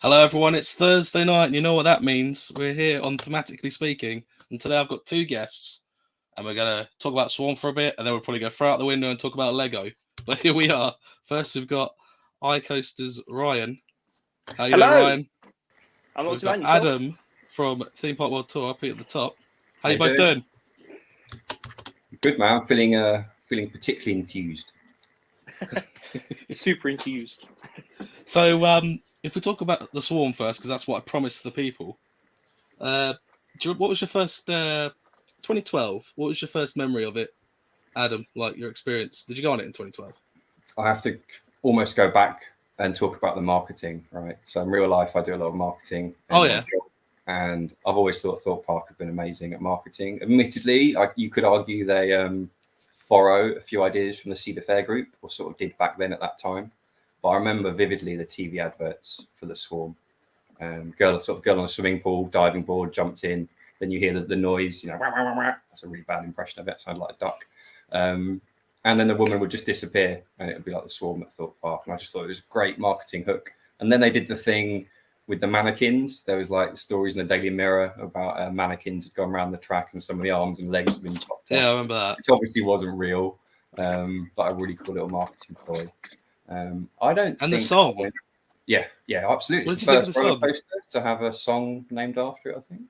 Hello, everyone. It's Thursday night, and you know what that means. We're here on Thematically Speaking, and today I've got two guests, and we're going to talk about Swarm for a bit, and then we'll probably go throw out the window and talk about Lego. But here we are. First, we've got iCoaster's Ryan. How you doing, Ryan? I'm not We've too got bad. Adam from Theme Park World Tour up here at the top. How you both doing? Good, man. I'm feeling particularly enthused. Super enthused. So, if we talk about the Swarm first, because that's what I promised the people. What was your first 2012? What was your first memory of it, Adam? Like your experience? Did you go on it in 2012? I have to almost go back and talk about the marketing, right? So in real life, I do a lot of marketing. Oh yeah. And I've always thought Thorpe Park have been amazing at marketing. Admittedly, you could argue they borrow a few ideas from the Cedar Fair group, or sort of did back then at that time. But I remember vividly the TV adverts for the Swarm. Girl on a swimming pool, diving board, jumped in. Then you hear the noise, wah, wah, wah, wah. That's a really bad impression of it. It sounded like a duck. And then the woman would just disappear, and it would be like the Swarm at Thorpe Park. And I just thought it was a great marketing hook. And then they did the thing with the mannequins. There was like stories in the Daily Mirror about mannequins had gone around the track, and some of the arms and legs had been chopped off. Yeah, I remember that. Which obviously wasn't real, but a really cool little marketing ploy. I don't. And the song. Yeah, absolutely. It's the first roller coaster to have a song named after it, I think.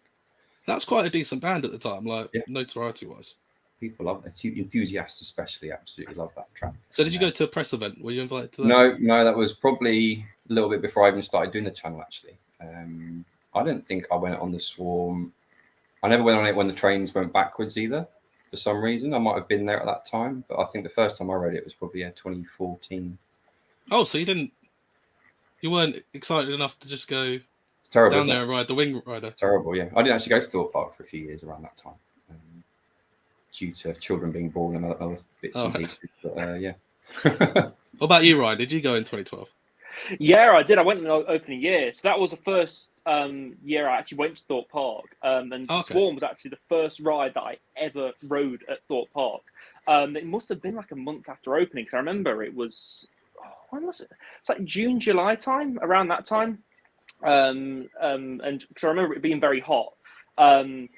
That's quite a decent band at the time, notoriety-wise. People love it. Enthusiasts especially absolutely love that track. So did you go to a press event? Were you invited to that? No, that was probably a little bit before I even started doing the channel, actually. I don't think I went on the Swarm. I never went on it when the trains went backwards either, for some reason. I might have been there at that time, but I think the first time I rode it was probably 2014. Oh, so you weren't excited enough to just go down there and ride the Wing Rider? Terrible, yeah. I didn't actually go to Thorpe Park for a few years around that time, due to children being born and other bits and pieces. But yeah. What about you, Ryan? Did you go in 2012? Yeah, I did. I went in the opening year. So that was the first year I actually went to Thorpe Park. And Swarm was actually the first ride that I ever rode at Thorpe Park. It must have been like a month after opening, because I remember it was... when was it? It's like June, July time, around that time. And because I remember it being very hot. And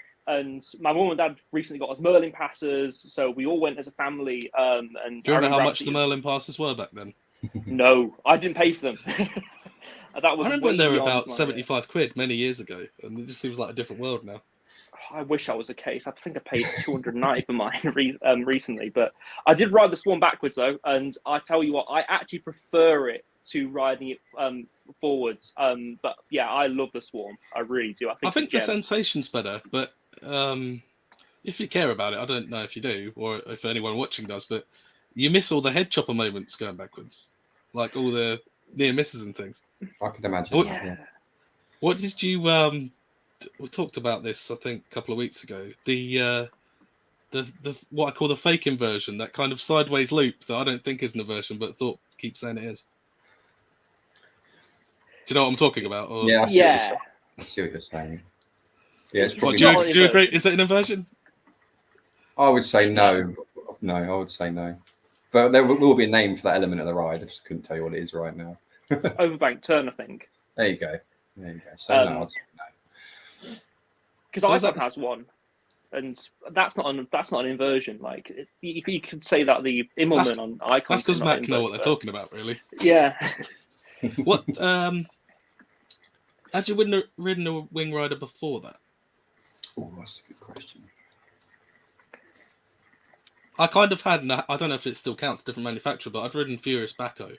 my mum and dad recently got us Merlin passes, so we all went as a family. And do you remember how much the Merlin passes were back then? No, I didn't pay for them. I remember when they were about 75 quid many years ago, and it just seems like a different world now. I wish that was the case. I think I paid 290 for mine recently, but I did ride the Swarm backwards though, and I tell you what, I actually prefer it to riding it forwards. But yeah, I love the Swarm. I really do. I think the sensation's better, but if you care about it, I don't know if you do, or if anyone watching does, but you miss all the head chopper moments going backwards, like all the near misses and things. I can imagine. What did you we talked about this, I think, a couple of weeks ago. The what I call the fake inversion, that kind of sideways loop that I don't think is an inversion, but Thorpe keeps saying it is. Do you know what I'm talking about? Or... Yeah, I see what you're saying. Yeah, it's probably. Do you agree? Is it an inversion? I would say no. No, I would say no. But there will be a name for that element of the ride. I just couldn't tell you what it is right now. Overbank turn, I think. There you go. So no, I'd say no. Because Icon has one, and that's not an inversion. Like you could say that the Immelman on Icon. That's because Mac know what they're talking about, really. Yeah. What? Had you ridden a Wing Rider before that? Oh, that's a good question. I kind of had, and I don't know if it still counts, different manufacturer, but I've ridden Furious Baco.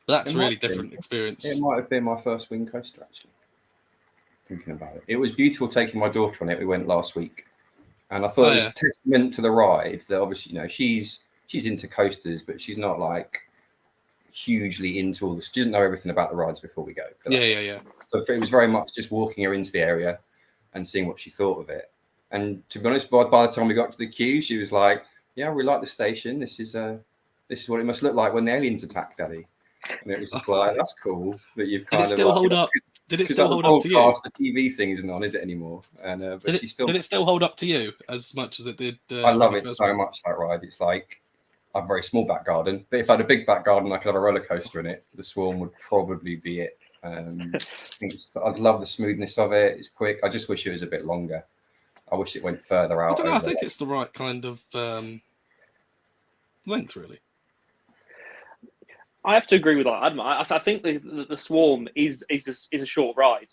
That's a really different experience. It might have been my first Wing coaster, actually. Thinking about it, it was beautiful taking my daughter on it. We went last week, and I thought it was a testament to the ride that obviously, she's into coasters, but she's not like hugely into all this. She doesn't know everything about the rides before we go. Yeah. So it was very much just walking her into the area and seeing what she thought of it. And to be honest, by the time we got to the queue, she was like, "Yeah, we like the station. This is what it must look like when the aliens attack, Daddy." And it was like, "That's cool." But you've kind of still hold up. Did it still hold up to you? The TV thing isn't on, is it anymore? And did it still hold up to you as much as it did? I love it so much, that ride. It's like I have a very small back garden, but if I had a big back garden, I could have a roller coaster in it. The Swarm would probably be it. I'd love the smoothness of it. It's quick. I just wish it was a bit longer. I wish it went further out. I don't know. I think it's the right kind of length, really. I have to agree with that. I think the Swarm is a short ride.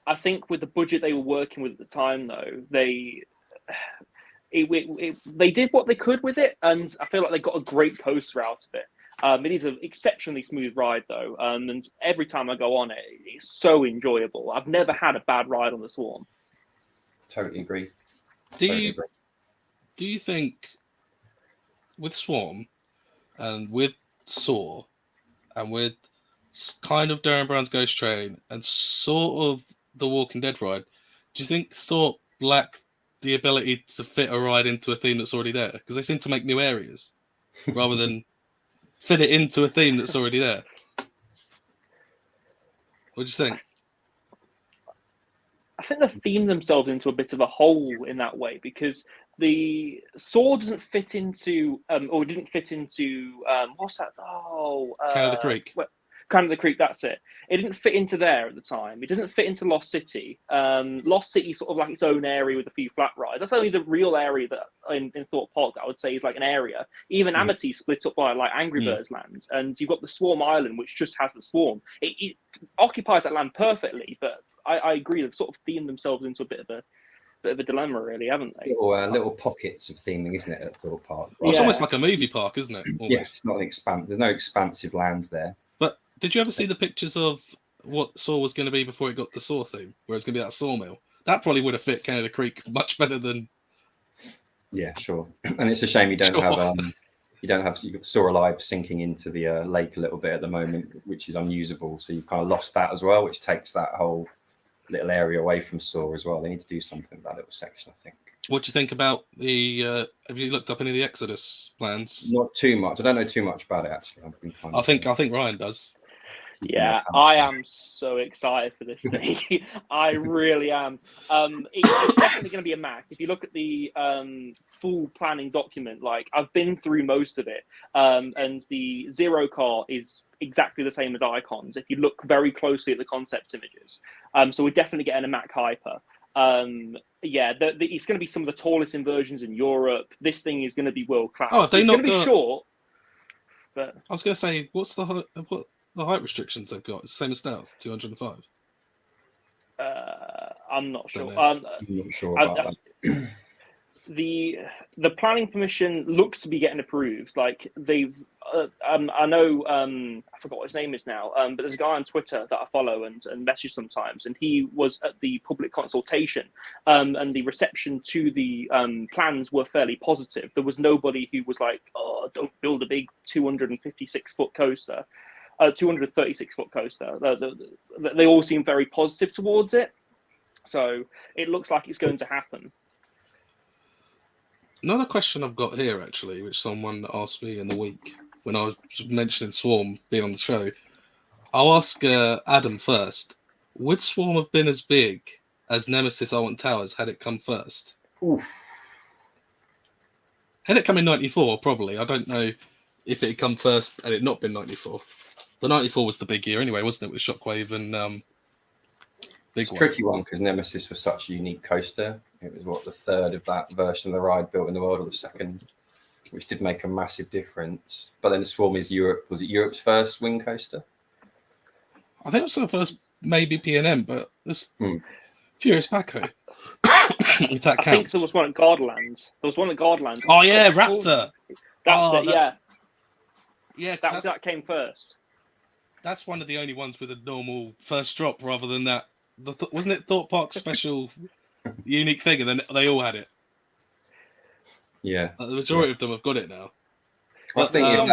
I think with the budget they were working with at the time, though, they did what they could with it, and I feel like they got a great coaster out of it. It is an exceptionally smooth ride, though, and every time I go on it, it's so enjoyable. I've never had a bad ride on the Swarm. Totally agree. Do you think with Swarm and with Soar and with kind of Darren Brown's Ghost Train and sort of the Walking Dead ride, do you think Thorpe lacked the ability to fit a ride into a theme that's already there? Because they seem to make new areas rather than fit it into a theme that's already there. What do you think? I think they themed themselves into a bit of a hole in that way, because the Soar doesn't fit into, or didn't fit into, what's that? Canada Creek. Canada Creek, that's it. It didn't fit into there at the time. It doesn't fit into Lost City. Lost City is sort of like its own area with a few flat rides. That's only the real area that in Thorpe Park that I would say is like an area. Even Amity split up by like Angry Birds land, and you've got the Swarm Island, which just has the Swarm. It occupies that land perfectly, but I agree they've sort of themed themselves into a bit of a dilemma, really, haven't they? Little pockets of theming, isn't it, at Thorpe Park? Well, it's almost like a movie park, isn't it? Almost. Yes, it's not an there's no expansive lands there. But did you ever see the pictures of what Saw was going to be before it got the Saw theme, where it's going to be that sawmill? That probably would have fit Canada Creek much better than. Yeah, sure. And it's a shame you don't have you've got Saw Alive sinking into the lake a little bit at the moment, which is unusable. So you've kind of lost that as well, which takes that whole little area away from Saw as well. They need to do something with that little section, I think. What do you think about the? Have you looked up any of the Exodus plans? Not too much. I don't know too much about it, actually. I think Ryan does. Yeah, I am so excited for this thing. I really am. It's definitely going to be a Mac. If you look at the full planning document, like I've been through most of it, and the Zero car is exactly the same as Icons. If you look very closely at the concept images, so we're definitely getting a Mac Hyper. It's going to be some of the tallest inversions in Europe. This thing is going to be world class. Oh, it's going to be short. But I was going to say, what's the height restrictions they've got? It's the same as Stealth, 205. I'm not sure. I'm not sure about that. The planning permission looks to be getting approved. Like they've, I know, I forgot what his name is now, but there's a guy on Twitter that I follow and message sometimes, and he was at the public consultation, and the reception to the plans were fairly positive. There was nobody who was like, "Oh, don't build a big 256-foot coaster." 236-foot coaster. They all seem very positive towards it, so it looks like it's going to happen. Another question I've got here, actually, which someone asked me in the week when I was mentioning Swarm being on the show. I'll ask Adam first. Would Swarm have been as big as Nemesis I Want Towers had it come first? Oof. Had it come in 94, probably. I don't know if it had come first and it not been 94. The 94 was the big year anyway, wasn't it? With Shockwave and It's a tricky one because Nemesis was such a unique coaster. It was the third of that version of the ride built in the world, or the second, which did make a massive difference. But then Swarm is Europe. Was it Europe's first wing coaster? I think it was the first, maybe P&M, but it's Furious Backhoe. If that counts. I think there was one at Gardaland. Oh yeah, Raptor. That's it. Yeah. Yeah, that came first. That's one of the only ones with a normal first drop, rather than that. Wasn't it Thorpe Park's special unique thing, and then they all had it? Yeah, the majority of them have got it now. I think if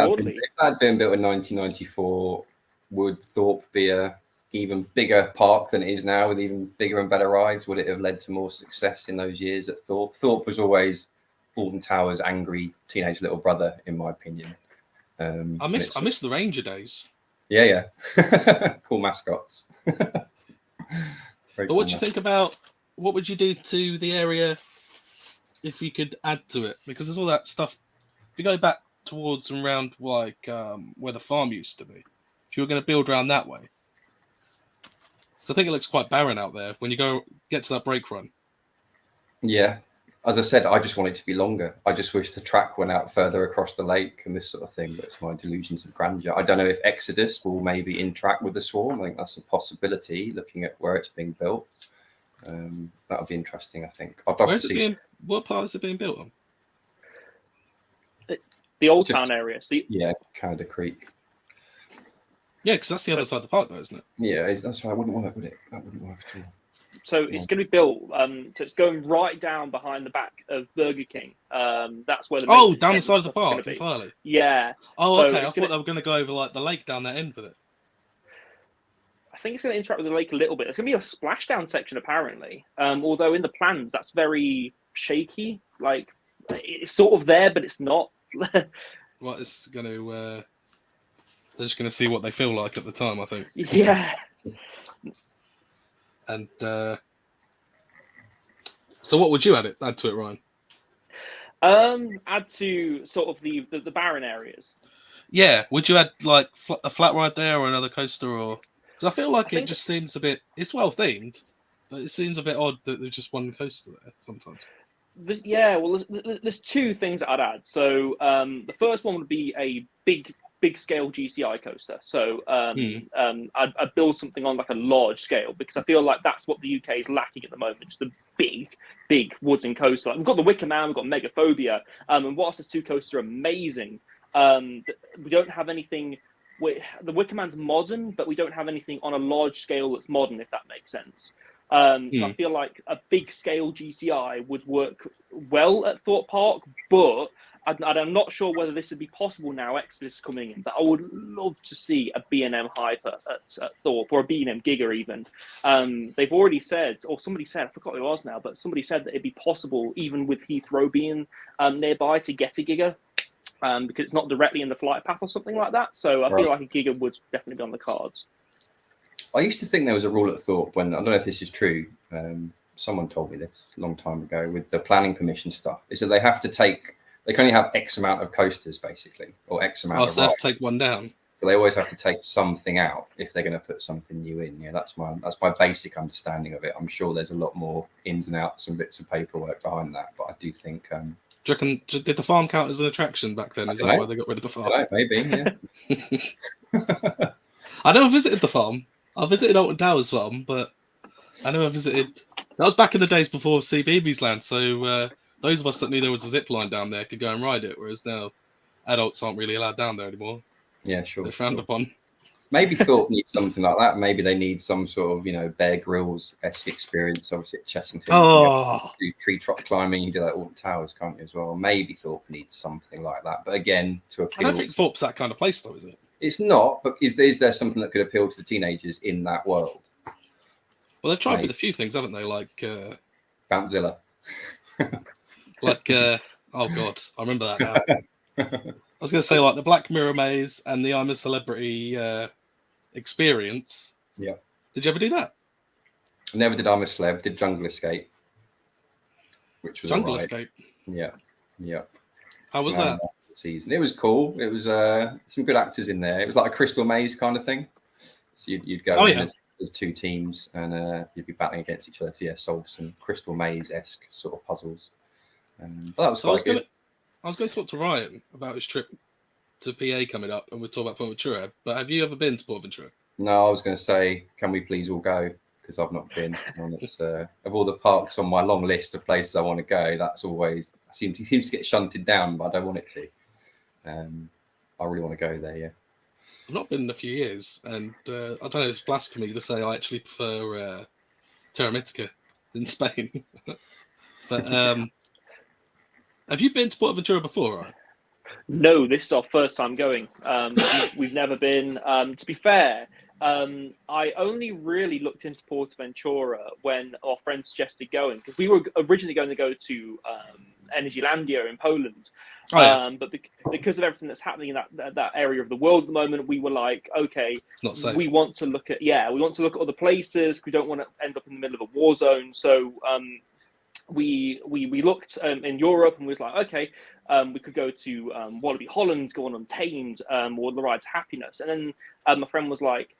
that had been built in 1994, would Thorpe be a even bigger park than it is now, with even bigger and better rides? Would it have led to more success in those years at Thorpe? Thorpe was always Alton Towers' angry teenage little brother, in my opinion. I miss the Ranger days. Yeah. Cool mascots. But what do you think about, what would you do to the area if you could add to it? Because there's all that stuff. If you go back towards and around like where the farm used to be, if you were going to build around that way, so I think it looks quite barren out there when you get to that break run. Yeah, as I said, I just want it to be longer. I just wish the track went out further across the lake and this sort of thing. That's my delusions of grandeur. I don't know if Exodus will maybe interact with the Swarm. I think that's a possibility, looking at where it's being built. That would be interesting, I think. I'd love to see. What part is it being built on? The Old Town area. Yeah, Canada Creek. Yeah, because that's the other side of the park, though, isn't it? Yeah, that's right. I wouldn't work with it. That wouldn't work at all. So it's going to be built. So it's going right down behind the back of Burger King. That's where the down the side of the park entirely. Yeah. Oh, okay. I thought they were going to go over like the lake down that end with it. I think it's going to interact with the lake a little bit. There's going to be a splashdown section apparently. Although in the plans that's very shaky. Like it's sort of there, but it's not. Well, it's going to. They're just going to see what they feel like at the time, I think. Yeah. And so, what would you add to it, Ryan? Add to sort of the barren areas. Yeah, would you add like a flat ride there or another coaster, or? Because I feel like it just seems a bit. It's well themed, but it seems a bit odd that there's just one coaster there sometimes. There's two things that I'd add. So the first one would be a big scale GCI coaster. So I'd build something on like a large scale because I feel like that's what the UK is lacking at the moment. Just a big wooden coaster. Like, we've got the Wicker Man, we've got Megaphobia, and whilst the two coasters are amazing, we don't have anything. The Wicker Man's modern, but we don't have anything on a large scale that's modern, if that makes sense. So I feel like a big scale GCI would work well at Thorpe Park, but I'm not sure whether this would be possible now. Exodus is coming in, but I would love to see a B&M Hyper at Thorpe, or a B&M Giga even. They've already said, or somebody said, I forgot who it was now, but somebody said that it'd be possible, even with Heathrow being nearby, to get a Giga, because it's not directly in the flight path or something like that. So I feel like a Giga would definitely be on the cards. I used to think there was a rule at Thorpe when, I don't know if this is true, someone told me this a long time ago, with the planning permission stuff, is that they can only have X amount of coasters, basically, or X amount of rides. So they have to take one down. So they always have to take something out if they're going to put something new in. Yeah, that's my basic understanding of it. I'm sure there's a lot more ins and outs and bits of paperwork behind that, but I do think. Do you reckon, did the farm count as an attraction back then? Is that why they got rid of the farm? Maybe, yeah. I never visited the farm. I visited Alton Towers farm, but I never visited. That was back in the days before CBeebies Land, so those of us that knew there was a zip line down there could go and ride it, whereas now adults aren't really allowed down there anymore. Yeah, sure. They're frowned upon. Maybe Thorpe needs something like that. Maybe they need some sort of, Bear Grylls-esque experience. Obviously at Chessington, you do tree top climbing, you do that all the towers, can't you, as well? Maybe Thorpe needs something like that. But again, to appeal, I don't think Thorpe's that kind of place, though, is it? It's not. But is there something that could appeal to the teenagers in that world? Well, they've tried with a few things, haven't they? Like Bountzilla. Oh god, I remember that now. I was going to say like the Black Mirror Maze and the I'm a Celebrity experience. Yeah. Did you ever do that? I never did I'm a Celeb. Did Jungle Escape, which was Jungle Escape. Yeah. How was that? Season. It was cool. It was some good actors in there. It was like a Crystal Maze kind of thing. So you'd go. There's two teams, and you'd be battling against each other to solve some Crystal Maze-esque sort of puzzles. But that was quite good. I was going to talk to Ryan about his trip to PA coming up, and we'll talk about Port Aventura. But have you ever been to Port Aventura? No, I was going to say, can we please all go? Because I've not been. And it's of all the parks on my long list of places I want to go, that's always seems to get shunted down, but I don't want it to. I really want to go there. Yeah. I've not been in a few years, and I don't know. It's blasphemy to say I actually prefer Themeatically in Spain. But have you been to Port Aventura before, Ryan? No, this is our first time going. We've never been. To be fair, I only really looked into Port Aventura when our friend suggested going, because we were originally going to go to Energylandia in Poland. Oh, yeah. But because of everything that's happening in that area of the world at the moment, we were like, okay, we want to look at other places. We don't want to end up in the middle of a war zone. So we looked in Europe and was like, okay, we could go to Wallaby Holland, go on Untamed, or the Ride to Happiness. And then my friend was like,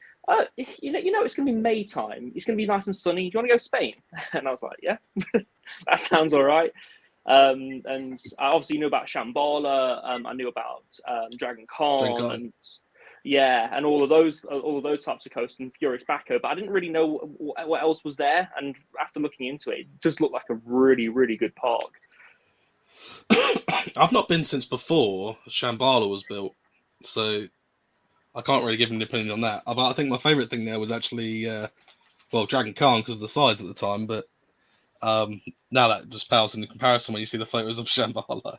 it's going to be May time. It's going to be nice and sunny. Do you want to go to Spain? And I was like, yeah, that sounds all right. And I obviously knew about Shambhala. I knew about Dragon Khan, and and all of those types of coasts, and Furious Baco. But I didn't really know what else was there. And after looking into it, it does look like a really, really good park. I've not been since before Shambhala was built, so I can't really give an opinion on that. But I think my favourite thing there was actually, Dragon Khan because of the size at the time. But now that just pales into comparison when you see the photos of Shambhala.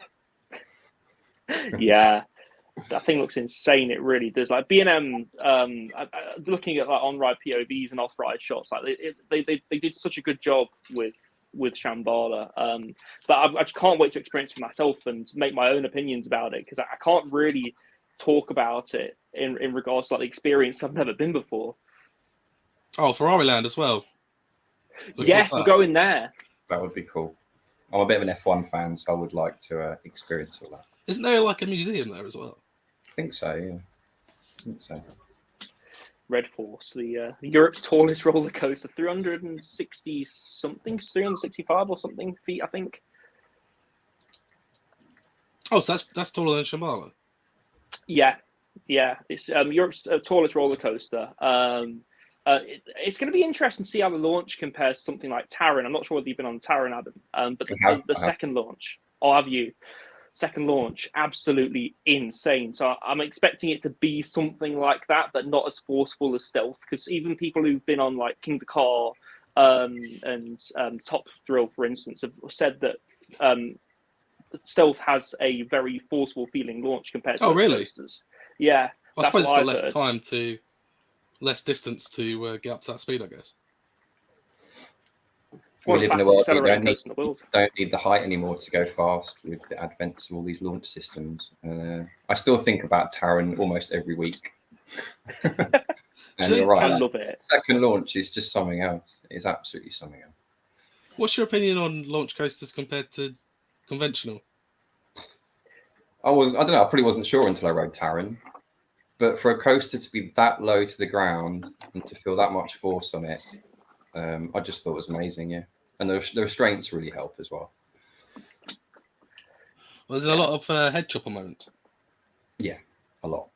Yeah, that thing looks insane. It really does. Like B&M, looking at like on-ride POVs and off-ride shots, like they did such a good job with Shambhala. But I just can't wait to experience for myself and make my own opinions about it, because I can't really talk about it in regards to like the experience. I've never been before. Oh, Ferrari Land as well. Yes, we're going there. That would be cool. I'm a bit of an F1 fan, so I would like to experience all that. Isn't there like a museum there as well? I think so, yeah. I think so. Red Force, the Europe's tallest roller coaster, 365 or something feet, I think. Oh, so that's taller than Shambhala. Yeah, it's Europe's tallest roller coaster. It's going to be interesting to see how the launch compares to something like Taron. I'm not sure whether you've been on Taron, Adam, but the second launch, have you? Second launch, absolutely insane. So I'm expecting it to be something like that, but not as forceful as Stealth, because even people who've been on like King the Car and Top Thrill, for instance, have said that Stealth has a very forceful feeling launch compared to really? coasters. Yeah, I suppose it's got less distance to get up to that speed, I guess. We live in a world where you don't need the height anymore to go fast with the advents of all these launch systems. I still think about Taron almost every week. And you're right. I love it. Second launch is just something else. It's absolutely something else. What's your opinion on launch coasters compared to conventional? I don't know. I probably wasn't sure until I rode Taron. But for a coaster to be that low to the ground and to feel that much force on it, I just thought it was amazing, yeah. And the restraints really help as well. Was there a lot of head chopper moments? Yeah, a lot.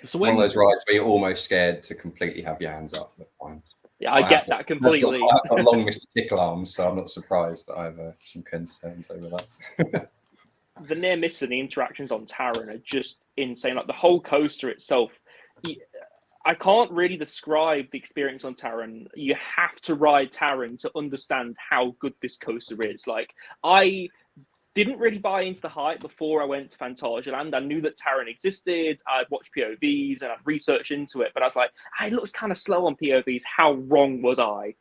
So one of those rides where you're almost scared to completely have your hands up at times. Yeah, I get that completely. I've got long Mr. Tickle arms, so I'm not surprised that I have some concerns over that. The near miss and the interactions on Taron are just insane. Like the whole coaster itself, I can't really describe the experience on Taron. You have to ride Taron to understand how good this coaster is. Like, I didn't really buy into the hype before I went to Phantasialand. I knew that Taron existed. I'd watched POVs and I'd researched into it, but I was like, it looks kind of slow on POVs. How wrong was I?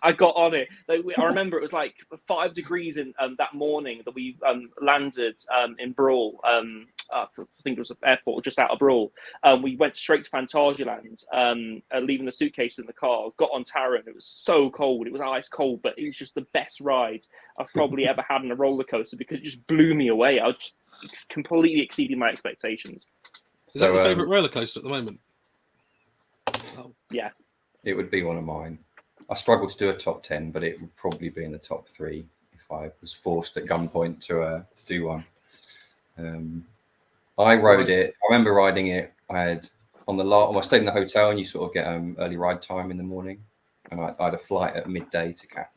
I got on it. I remember it was like 5 degrees in that morning that we landed in Brawl. I think it was an airport just out of Brawl. We went straight to Phantasialand, leaving the suitcase in the car, got on Taron. It was so cold. It was ice cold, but it was just the best ride I've probably ever had in a roller coaster because it just blew me away. I was completely exceeding my expectations. Is that your favourite roller coaster at the moment? Oh. Yeah. It would be one of mine. I struggled to do a top 10, but it would probably be in the top 3 if I was forced at gunpoint to do one. I rode it. I remember riding it. I stayed in the hotel, and you sort of get early ride time in the morning, and I had a flight at midday to catch.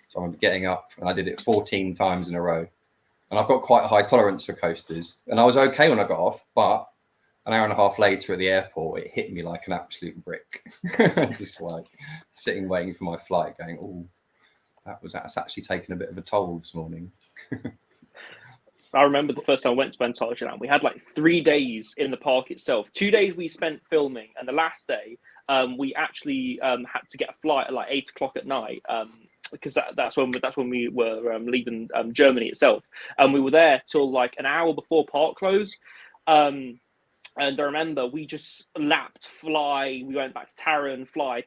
So I remember getting up, and I did it 14 times in a row. And I've got quite a high tolerance for coasters, and I was okay when I got off, but an hour and a half later at the airport, it hit me like an absolute brick. Just like sitting waiting for my flight, going, "Oh, that's actually taken a bit of a toll this morning." I remember the first time I went to Phantasialand, we had like 3 days in the park itself. 2 days we spent filming, and the last day we actually had to get a flight at like 8 o'clock at night because that's when we were leaving Germany itself, and we were there till like an hour before park close. And I remember we just lapped fly. We went back to Taron, fly,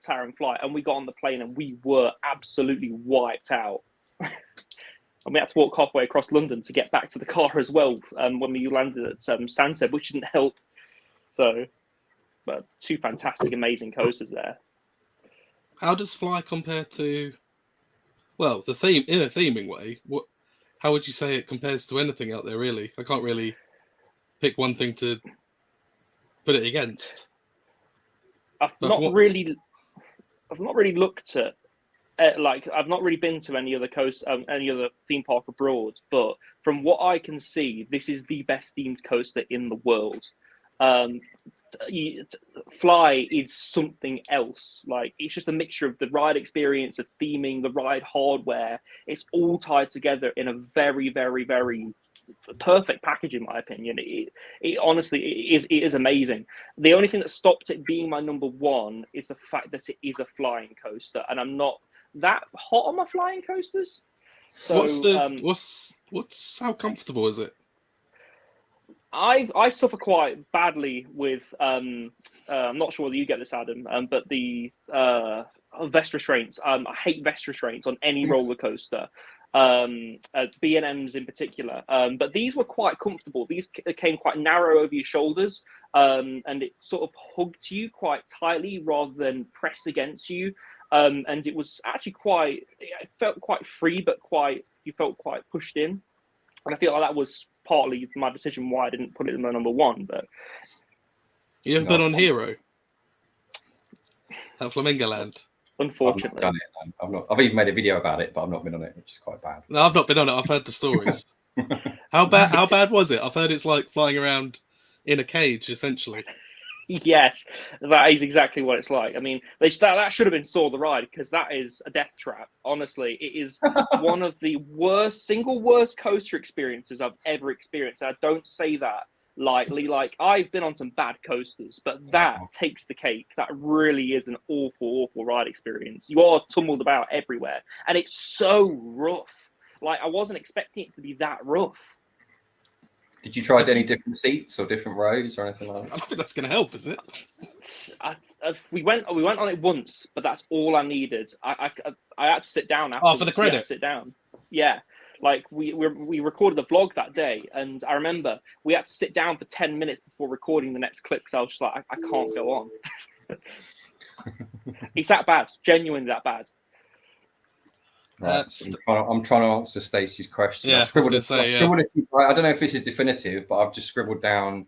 and we got on the plane, and we were absolutely wiped out. and we had to walk halfway across London to get back to the car as well when we landed at Stansted, which didn't help. So, but two fantastic, amazing coasters there. How does Fly compare to, well, the theme in a theming way? How would you say it compares to anything out there? Really, I can't really pick one thing to put it against. I've not really looked at I've not really been to any other theme park abroad, but from what I can see, this is the best themed coaster in the world. Fly is something else. Like, it's just a mixture of the ride experience, the theming, the ride hardware. It's all tied together in a very, very, very perfect package, in my opinion. It honestly it is amazing. The only thing that stopped it being my number one is the fact that it is a flying coaster, and I'm not that hot on my flying coasters. So how comfortable is it? I suffer quite badly with I'm not sure whether you get this, Adam, but the vest restraints. I hate vest restraints on any roller coaster, B&Ms in particular. But these were quite comfortable. These came quite narrow over your shoulders, and it sort of hugged you quite tightly rather than pressed against you. And it was actually it felt quite free, but you felt quite pushed in. And I feel like that was partly my decision why I didn't put it in my number one. But you ever been on Hero at Flamingo Land? Unfortunately, I've not done it. I've not. I've even made a video about it, but I've not been on it, which is quite bad. No, I've not been on it. I've heard the stories. How bad was it? I've heard it's like flying around in a cage, essentially. Yes, that is exactly what it's like. I mean, that should have been Saw the Ride, because that is a death trap. Honestly, it is one of the worst coaster experiences I've ever experienced. I don't say that lightly. Like, I've been on some bad coasters, but that takes the cake. That really is an awful ride experience. You are tumbled about everywhere, and it's so rough. Like, I wasn't expecting it to be that rough. Did you try any different seats or different rows or anything like that? I don't think that's going to help, is it? We went on it once, but that's all I needed. I had to sit down after. Oh, for the credit? Yeah, sit down. Yeah. Like, we recorded the vlog that day, and I remember we had to sit down for 10 minutes before recording the next clip, because I was just like, I can't go on. It's that bad. It's genuinely that bad. Right, so I'm trying to answer Stacey's question. Yeah, I've scribbled a few, I don't know if this is definitive, but I've just scribbled down.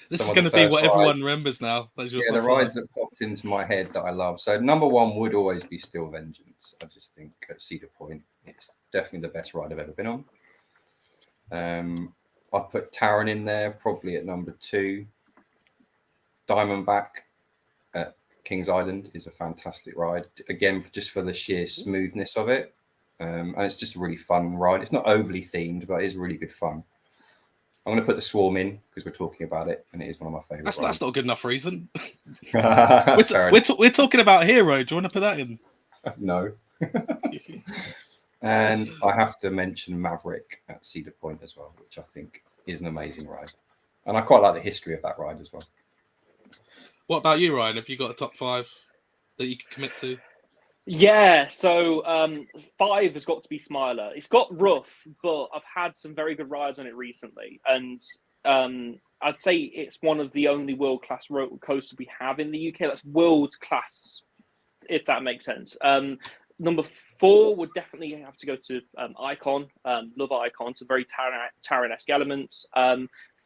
This is going to be what everyone remembers now. Yeah, the rides that popped into my head that I love. So number one would always be Still Vengeance. I just think at Cedar Point, it's definitely the best ride I've ever been on. I'd put Taron in there, probably at number two. Diamondback at Kings Island is a fantastic ride. Again, just for the sheer smoothness of it. And it's just a really fun ride. It's not overly themed, but it is really good fun. I'm going to put the Swarm in because we're talking about it, and it is one of my favourites. That's not a good enough reason. We're talking about Hero. Do you want to put that in? No. And I have to mention Maverick at Cedar Point as well, which I think is an amazing ride. And I quite like the history of that ride as well. What about you, Ryan? Have you got a top five that you can commit to? Yeah, so 5 has got to be Smiler. It's got rough, but I've had some very good rides on it recently, and I'd say it's one of the only world-class roller coasters we have in the UK. That's world-class, if that makes sense. Number 4 would definitely have to go to Icon. Love Icon. Some very Taron-esque elements.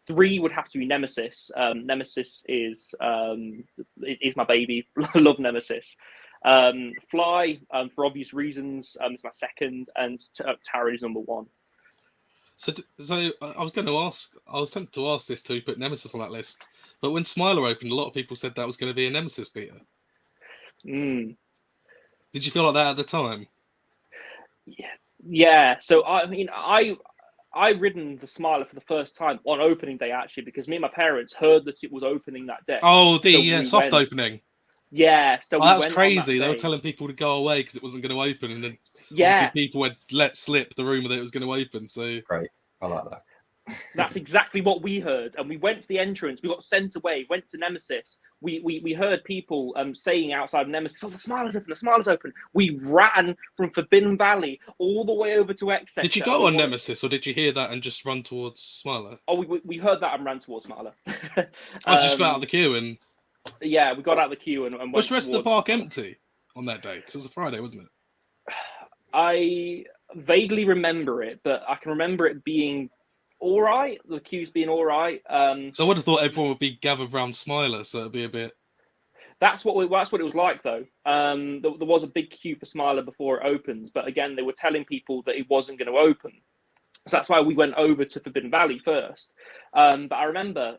3 would have to be Nemesis. Nemesis is my baby. Love Nemesis. Fly, for obvious reasons, is my second, and Taron is number 1. So I was going to ask. I was tempted to ask this to put Nemesis on that list, but when Smiler opened, a lot of people said that was going to be a Nemesis beater. Did you feel like that at the time? Yeah. So I mean, I ridden the Smiler for the first time on opening day, actually, because me and my parents heard that it was opening that day. Oh, the soft opening. Yeah, so that was crazy. They were telling people to go away because it wasn't going to open, and then obviously people had let slip the rumor that it was going to open. So great, I like that. That's exactly what we heard. And we went to the entrance. We got sent away. Went to Nemesis. We heard people saying outside Nemesis, "Oh, the Smiler's open. The Smiler's open." We ran from Forbidden Valley all the way over to X. Did you go on Nemesis, or did you hear that and just run towards Smiler? Oh, we heard that and ran towards Smiler. I just got out of the queue and. Yeah, we got out of the queue and went. Was the rest of the park empty on that day? Because it was a Friday, wasn't it? I vaguely remember it, but I can remember it being all right. The queues being all right. So I would have thought everyone would be gathered around Smiler, so it'd be a bit. That's what it was like, though. There was a big queue for Smiler before it opens, but again, they were telling people that it wasn't going to open. So that's why we went over to Forbidden Valley first. But I remember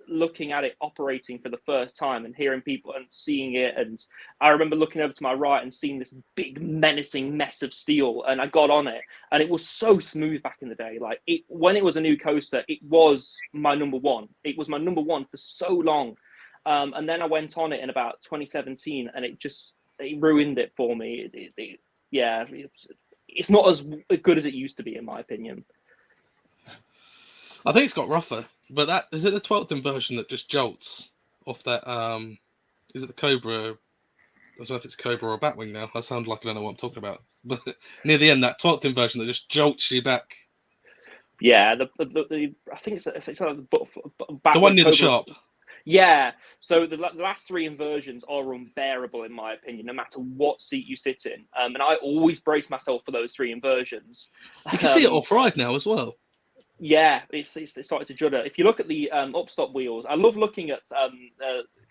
looking at it operating for the first time and hearing people and seeing it. And I remember looking over to my right and seeing this big menacing mess of steel. And I got on it, and it was so smooth back in the day. Like when it was a new coaster, it was my number one. It was my number one for so long. And then I went on it in about 2017, and it ruined it for me. It's not as good as it used to be, in my opinion. I think it's got rougher, but that is it. The 12th version that just jolts off that. Is it the Cobra? I don't know if it's Cobra or Batwing now. I sound like I don't know what I'm talking about. But near the end, that 12th version that just jolts you back. Yeah, I think it's like the one near the shop. Yeah, so the last three inversions are unbearable, in my opinion, no matter what seat you sit in. And I always brace myself for those three inversions. You can see it off-ride now as well. Yeah, it's starting to judder. If you look at the upstop wheels, I love looking at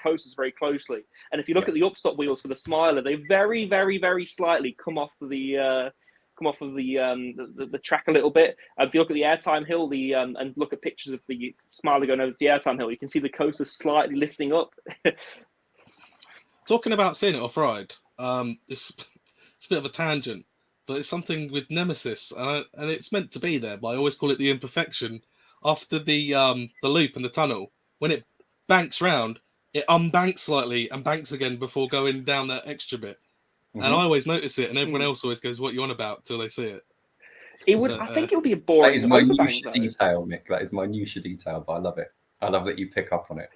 coasters very closely. And if you look at the upstop wheels for the Smiler, they very, very, very slightly come off of the track a little bit. If you look at the airtime hill, and look at pictures of the Smiler going over the airtime hill, you can see the coaster slightly lifting up. Talking about seeing it off-ride, it's a bit of a tangent, but it's something with Nemesis, and it's meant to be there, but I always call it the imperfection. After the loop and the tunnel, when it banks round, it unbanks slightly and banks again before going down that extra bit. Mm-hmm. And I always notice it, and everyone else always goes, "What you on about?" till they see it. It would. I think it would be a boring. That is minutiae detail, Mick. That is minutiae detail, but I love it. I love that you pick up on it.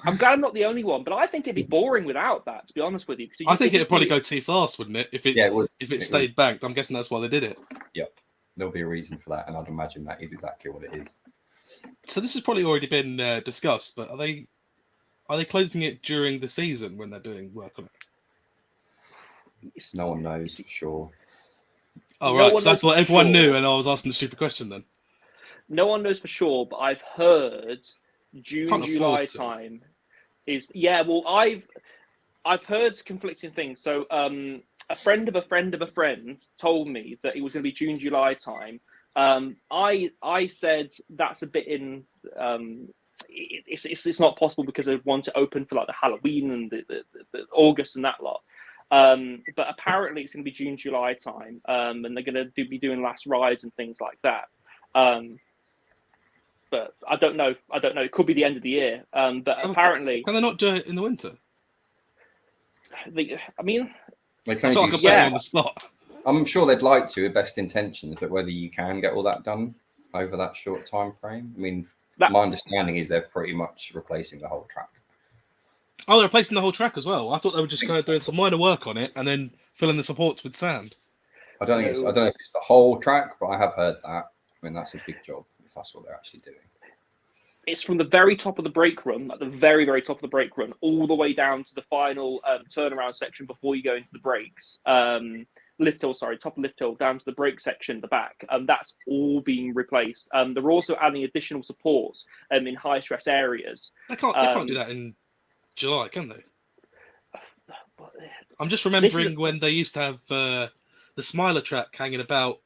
I'm glad I'm not the only one, but I think it'd be boring without that, to be honest with you. I think it'd probably go too fast, wouldn't it? If it stayed banked, I'm guessing that's why they did it. Yep, there'll be a reason for that, and I'd imagine that is exactly what it is. So this has probably already been discussed, but are they closing it during the season when they're doing work on it? No one knows for sure. Oh, right. So that's what everyone knew, and I was asking the stupid question then. No one knows for sure, but I've heard June, July time is. Yeah, well, I've heard conflicting things. So a friend of a friend of a friend told me that it was going to be June, July time. I said that's a bit in. It's not possible because they want to open for like the Halloween and the August and that lot. But apparently it's going to be June, July time, and they're going to be doing last rides and things like that. But I don't know. It could be the end of the year. But so apparently, can they not do it in the winter? They can on the spot. I'm sure they'd like to, with best intentions, but whether you can get all that done over that short time frame, I mean, my understanding is they're pretty much replacing the whole track. Oh, they're replacing the whole track as well. I thought they were just kind of doing some minor work on it and then filling the supports with sand. I don't know if it's the whole track, but I have heard that. I mean, that's a big job if that's what they're actually doing. It's from the very top of the brake run, like the very, very top of the brake run, all the way down to the final turnaround section before you go into the brakes. Top of lift hill, down to the brake section at the back. That's all being replaced. They're also adding additional supports in high stress areas. They can't do that in July, can they? I'm just remembering when they used to have the Smiler track hanging about,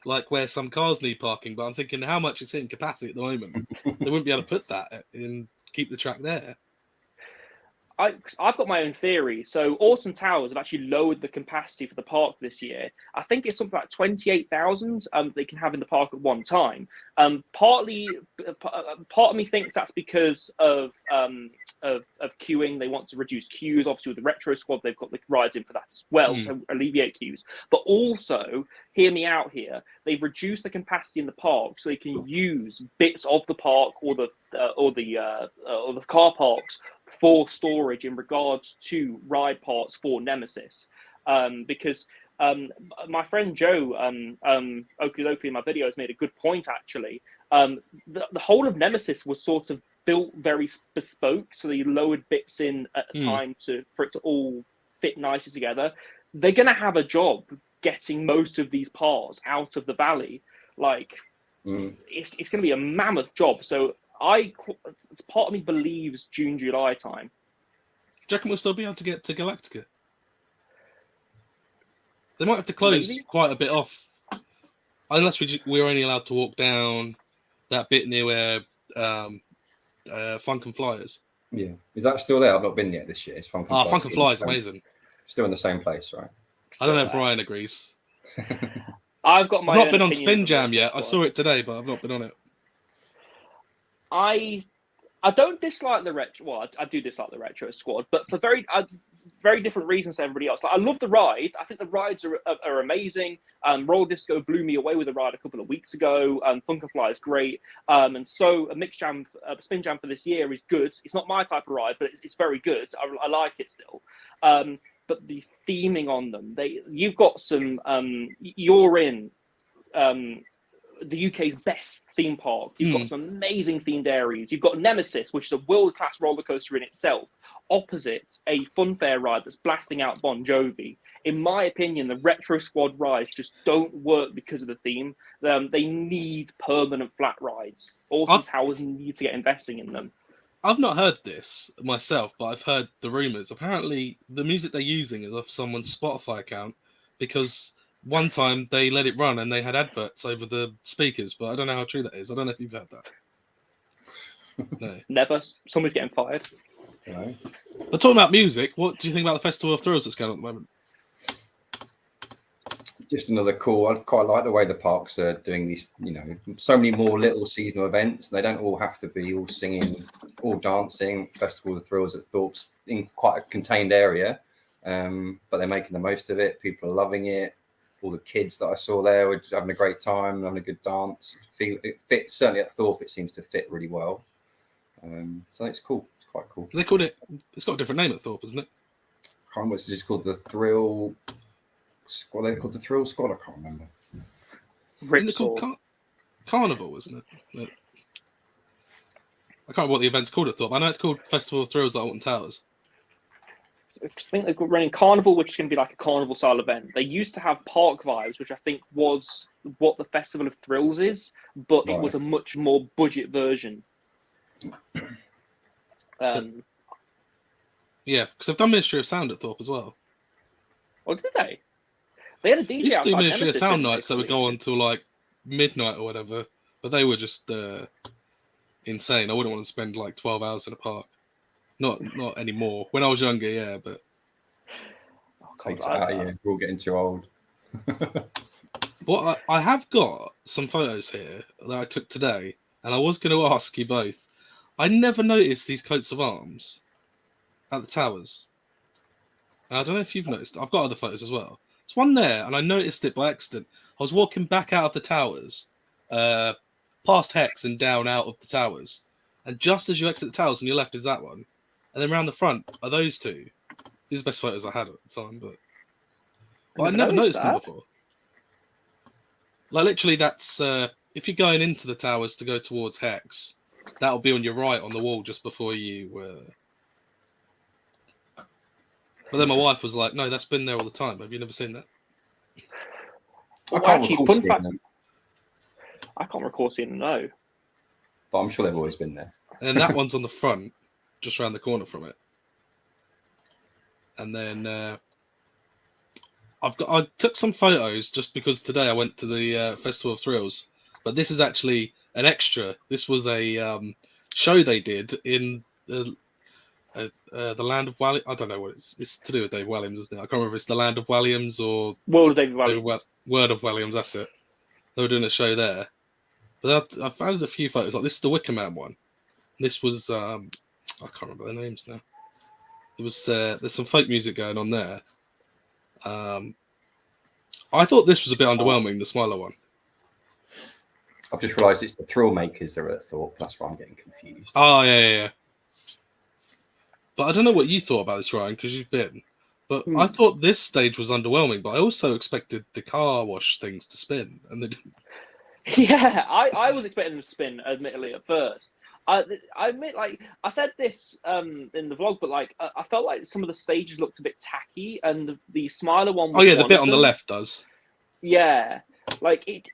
like where some cars need parking. But I'm thinking, how much is hitting capacity at the moment? They wouldn't be able to put that in, keep the track there. I've got my own theory. So Alton Towers have actually lowered the capacity for the park this year. I think it's something like 28,000 they can have in the park at one time. Part of me thinks that's because of queuing. They want to reduce queues. Obviously, with the Retro Squad, they've got the rides in for that as well to alleviate queues. But also, hear me out here. They've reduced the capacity in the park so they can use bits of the park or the car parks for storage in regards to ride parts for Nemesis. Because my friend Joe, Oakley in my videos, made a good point actually. The whole of Nemesis was sort of built very bespoke, so they lowered bits in at a time for it to all fit nicely together. They're going to have a job getting most of these parts out of the valley. Like, it's going to be a mammoth job. So part of me believes June, July time. Do you reckon we'll still be able to get to Galactica? They might have to close quite a bit off, unless we're only allowed to walk down that bit near where Funk and Fly is. Yeah, is that still there? I've not been yet this year. It's Funk and Fly. Funk and Fly is amazing. Still in the same place, right? I don't know if Ryan agrees. I've not been on Spin Jam yet. I saw it today, but I've not been on it. I don't dislike the retro. Well, I do dislike the Retro Squad, but for very different reasons to everybody else. Like, I love the rides. I think the rides are amazing. Roller Disco blew me away with a ride a couple of weeks ago. Funk and Fly is great. And so a mixed jam, Spin Jam for this year is good. It's not my type of ride, but it's very good. I like it still. But the theming on them, you've got some. You're in the UK's best theme park. You've got some amazing themed areas. You've got Nemesis, which is a world-class roller coaster in itself, opposite a funfair ride that's blasting out Bon Jovi. In my opinion, the Retro Squad rides just don't work because of the theme. They need permanent flat rides. Alton Towers need to get investing in them. I've not heard this myself, but I've heard the rumours. Apparently, the music they're using is off someone's Spotify account because one time they let it run and they had adverts over the speakers, but I don't know how true that is. I don't know if you've heard that. No. Never. Somebody's getting fired. No. But talking about music, what do you think about the Festival of Thrills that's going on at the moment? Just another cool. I quite like the way the parks are doing these, so many more little seasonal events. They don't all have to be all singing, all dancing. Festival of Thrills at Thorpe's in quite a contained area, but they're making the most of it. People are loving it. All the kids that I saw there were just having a great time, having a good dance. It fits, certainly at Thorpe, it seems to fit really well. So it's cool. It's quite cool. They called it. It's got a different name at Thorpe, isn't it? I can't remember. It's just called the Thrill. What are they called? The Thrill Squad? I can't remember. Isn't it called Carnival, isn't it? I can't remember what the event's called at Thorpe. I know it's called Festival of Thrills at Alton Towers. I think they're running Carnival, which is going to be like a carnival style event. They used to have Park Vibes, which I think was what the Festival of Thrills is, but it was a much more budget version. Yeah, because they've done Ministry of Sound at Thorpe as well. Oh, did they? They had a DJ They used to do outside Ministry of Nemesis, Sound didn't nights that would go on till like midnight or whatever, but they were just insane. I wouldn't want to spend like 12 hours in a park. Not anymore. When I was younger, yeah, but Takes it out of you. We're all getting too old. Well, I have got some photos here that I took today, and I was going to ask you both. I never noticed these coats of arms at the towers. I don't know if you've noticed. I've got other photos as well. There's one there, and I noticed it by accident. I was walking back out of the towers, past Hex and down out of the towers, and just as you exit the towers on your left is that one. And then around the front are those two. These are the best photos I had at the time, but I never noticed them before. Like literally, that's if you're going into the towers to go towards Hex, that'll be on your right on the wall just before you. But then my wife was like, "No, that's been there all the time. Have you never seen that?" Well, actually, fun fact. I can't recall seeing them. No, but I'm sure they've always been there. And that one's on the front, just around the corner from it. And then I took some photos just because today I went to the Festival of Thrills, but this is actually an extra. This was a show they did in the the Land of Walliams. I don't know what it's to do with Dave Williams, isn't it? I can't remember if it's the Land of Williams or World of David Williams. Word of Williams. That's it. They were doing a show there, but I found a few photos. Like this is the Wicker Man one. This was I can't remember their names now. It was there's some folk music going on there. I thought this was a bit underwhelming, the Smiler one. I've just realised it's the Thrill Makers that are at Thorpe. That's why I'm getting confused. Oh yeah. But I don't know what you thought about this, Ryan, because you've been. But I thought this stage was underwhelming. But I also expected the car wash things to spin, and they didn't. Yeah, I was expecting them to spin, admittedly, at first. I admit, like I said this in the vlog, but like I felt like some of the stages looked a bit tacky, and the Smiler one. Oh yeah, the bit on the left does. Yeah, like it.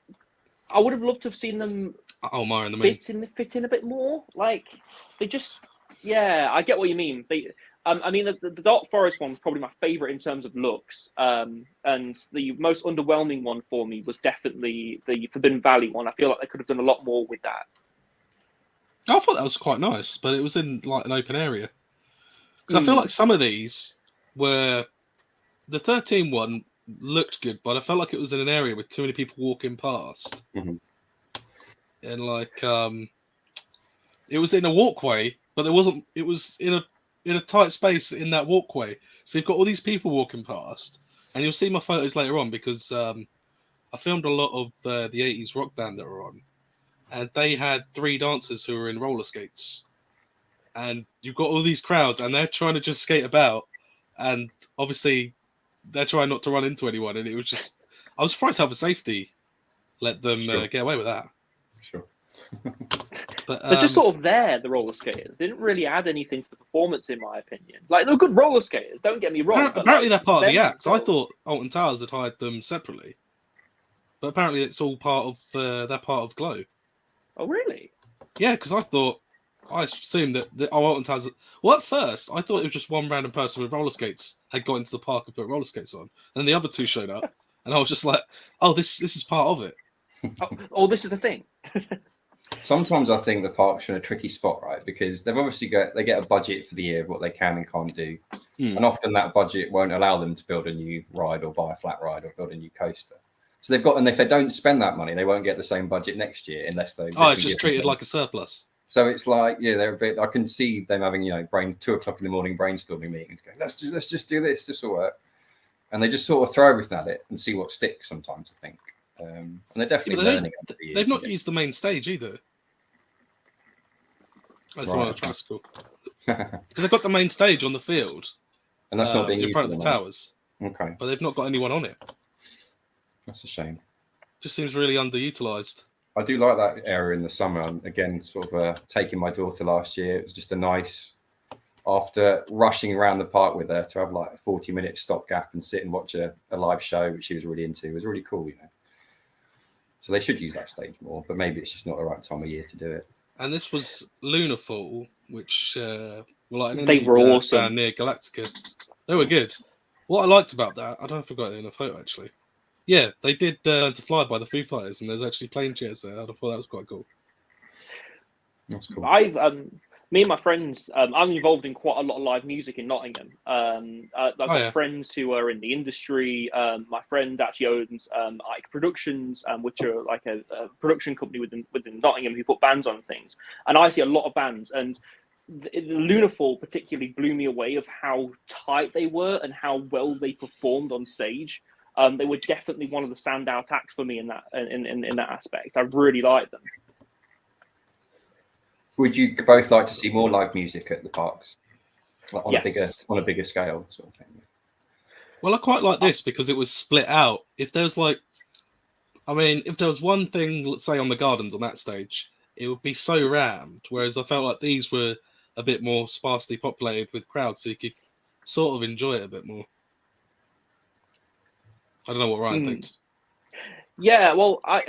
I would have loved to have seen them. Oh, Mara in the Moon. Fit in a bit more. Like they just. Yeah, I get what you mean. I mean, the Dark Forest one was probably my favourite in terms of looks, and the most underwhelming one for me was definitely the Forbidden Valley one. I feel like they could have done a lot more with that. I thought that was quite nice, but it was in like an open area. Because I feel like some of these were the 13 one looked good, but I felt like it was in an area with too many people walking past, and like it was in a walkway, but there wasn't. It was in a tight space in that walkway, so you've got all these people walking past, and you'll see my photos later on because I filmed a lot of the 80s rock band that were on. And they had 3 dancers who were in roller skates. And you've got all these crowds, and they're trying to just skate about. And obviously, they're trying not to run into anyone. And it was just... I was surprised how for safety let them get away with that. Sure. But, they're just sort of there, the roller skaters. They didn't really add anything to the performance, in my opinion. Like, they're good roller skaters, don't get me wrong. Apparently, they're part of the act. I thought Alton Towers had hired them separately. But apparently, it's all part of... they're part of Glow. Oh, really? Yeah, because I assumed that Alton Towers. Well, at first, I thought it was just one random person with roller skates had got into the park and put roller skates on. And the other 2 showed up, and I was just like, "Oh, this is part of it." Oh, this is the thing. Sometimes I think the parks are in a tricky spot, right? Because they've obviously get a budget for the year of what they can and can't do, and often that budget won't allow them to build a new ride or buy a flat ride or build a new coaster. So they've got, and if they don't spend that money, they won't get the same budget next year unless they. Oh, it's just treated like a surplus. So it's like, yeah, they're a bit. I can see them having, 2:00 in the morning brainstorming meetings, going, let's just do this. This will work, and they just sort of throw everything at it and see what sticks. Sometimes I think, and they're definitely learning. They've not used the main stage either. That's one of the tricycle because they've got the main stage on the field, and that's not being in used front of the towers. Okay, but they've not got anyone on it. That's a shame. Just seems really underutilized. I do like that area in the summer. And again, sort of taking my daughter last year, it was just a nice, after rushing around the park with her, to have like a 40-minute stopgap and sit and watch a live show, which she was really into. It was really cool, So they should use that stage more, but maybe it's just not the right time of year to do it. And this was Lunar Fall, which were like they were awesome near Galactica. They were good. What I liked about that, I don't know if I got it in a photo actually. Yeah, they did to Fly by the Foo Fighters, and there's actually plane chairs there. I thought that was quite cool. That's cool. Me and my friends, I'm involved in quite a lot of live music in Nottingham. I've got friends who are in the industry. My friend actually owns Ike Productions, which are like a production company within Nottingham who put bands on things. And I see a lot of bands, and the Lunar Fall particularly blew me away of how tight they were and how well they performed on stage. They were definitely one of the standout acts for me in that aspect. I really liked them. Would you both like to see more live music at the parks, like on a bigger scale, sort of thing? Well, I quite like this because it was split out. If there's if there was one thing, let's say on the gardens on that stage, it would be so rammed. Whereas I felt like these were a bit more sparsely populated with crowds, so you could sort of enjoy it a bit more. I don't know what Ryan thinks. Yeah, well, I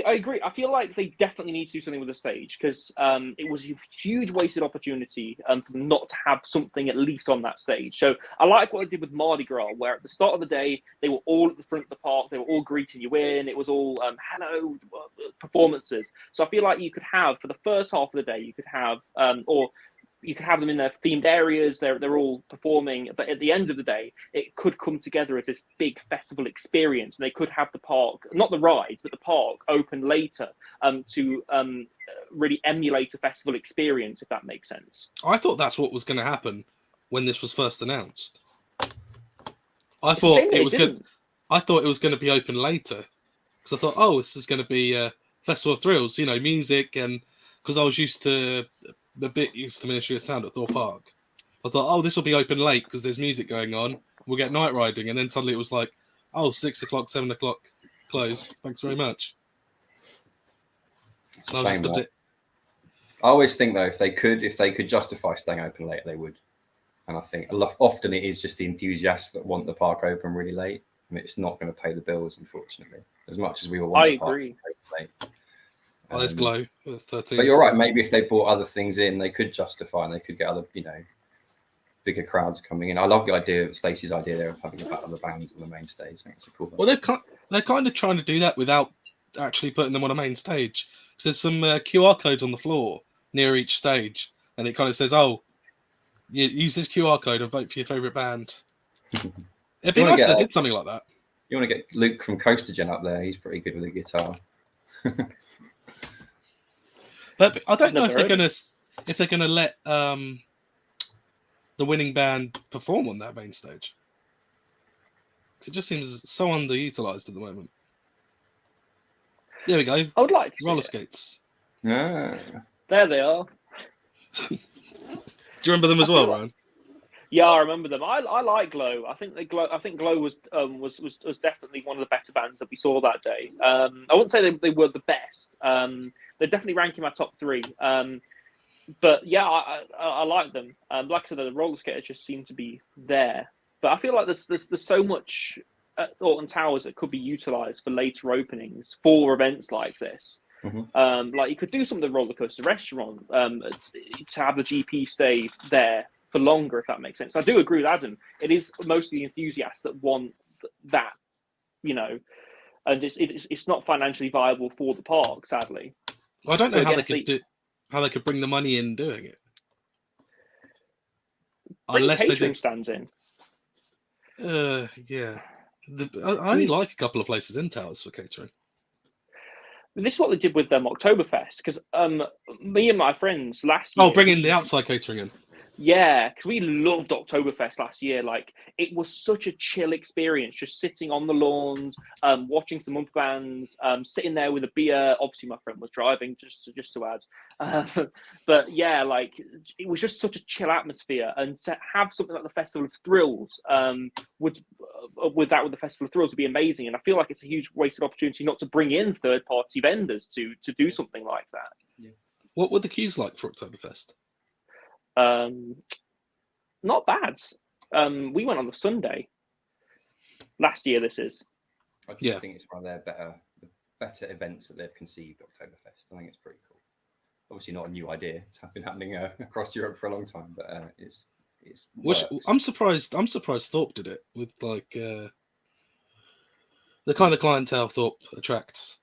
agree. I feel like they definitely need to do something with the stage because it was a huge wasted opportunity for them not to have something at least on that stage. So I like what they did with Mardi Gras, where at the start of the day, they were all at the front of the park. They were all greeting you in. It was all hello performances. So I feel like you could have, for the first half of the day, you could have, or you can have them in their themed areas. They're all performing, but at the end of the day, it could come together as this big festival experience. And they could have the park, not the rides, but the park open later to really emulate a festival experience, if that makes sense. I thought that's what was going to happen when this was first announced. I thought it was good. I thought it was going to be open later, because I thought, oh, this is going to be a Festival of Thrills, you know, music, and because I was used to Ministry of Sound at Thorpe Park. I thought, oh, this will be open late because there's music going on. We'll get night riding, and then suddenly it was like, oh, 6 o'clock, 7 o'clock, close. Thanks very much. It's a shame, I always think though, if they could justify staying open late, they would. And I think often it is just the enthusiasts that want the park open really late, and it's not going to pay the bills, unfortunately. As much as we all want the park open late. Well, there's Glow 13. But you're right. Maybe if they brought other things in, they could justify, and they could get other, you know, bigger crowds coming in. I love the idea of Stacey's idea there of having a battle of the bands on the main stage. I think it's a cool. Well, they're kind of trying to do that without actually putting them on a main stage. So there's some QR codes on the floor near each stage, and it kind of says, "Oh, you use this QR code and vote for your favorite band." It'd be nice if they did something like that. You want to get Luke from Coastergen up there? He's pretty good with the guitar. But I don't know if they're gonna let the winning band perform on that main stage. It just seems so underutilized at the moment. There we go. I would like to roller see skates. Yeah. There they are. Do you remember them as well, Ryan? Yeah, I remember them. I like Glow. I think Glow was definitely one of the better bands that we saw that day. I wouldn't say they were the best. They're definitely ranking my top 3. But yeah, I like them. Like I said, the roller skaters just seem to be there. But I feel like there's so much at Alton Towers that could be utilised for later openings for events like this. Mm-hmm. Like you could do some of the roller coaster restaurant to have the GP stay there for longer, if that makes sense. I do agree with Adam. It is mostly enthusiasts that want that, you know, and it's not financially viable for the park, sadly. Well, I don't know how they could bring the money in doing it. Unless catering stands in. Yeah. I only like a couple of places in Towers for catering. This is what they did with Oktoberfest, because me and my friends last year... Oh, bringing the outside catering in. Yeah, because we loved Oktoberfest last year. Like, it was such a chill experience, just sitting on the lawns, watching some other bands, sitting there with a beer. Obviously, my friend was driving, just to add. But yeah, like, it was just such a chill atmosphere. And to have something like the Festival of Thrills with the Festival of Thrills would be amazing. And I feel like it's a huge wasted opportunity not to bring in third-party vendors to do something like that. Yeah. What were the queues like for Oktoberfest? Not bad. We went on the Sunday last year. This is. I do think it's one of their better events that they've conceived. Oktoberfest. I think it's pretty cool. Obviously, not a new idea. It's been happening across Europe for a long time, but it's. I'm surprised. Thorpe did it with like the kind of clientele Thorpe attracts.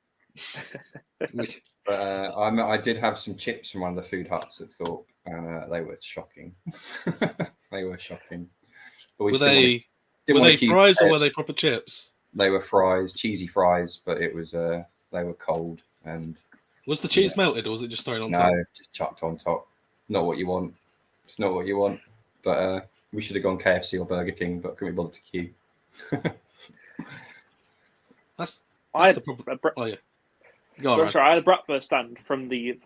But I did have some chips from one of the food huts at Thorpe, and they were shocking. They were shocking. Were they fries or were they proper chips? They were fries, cheesy fries, but it was they were cold. And was the cheese melted or was it just thrown on top? No, just chucked on top. Not what you want. It's not what you want. But we should have gone KFC or Burger King, but couldn't be bothered to queue. that's the problem. Oh yeah. Sorry, I had a breakfast stand from the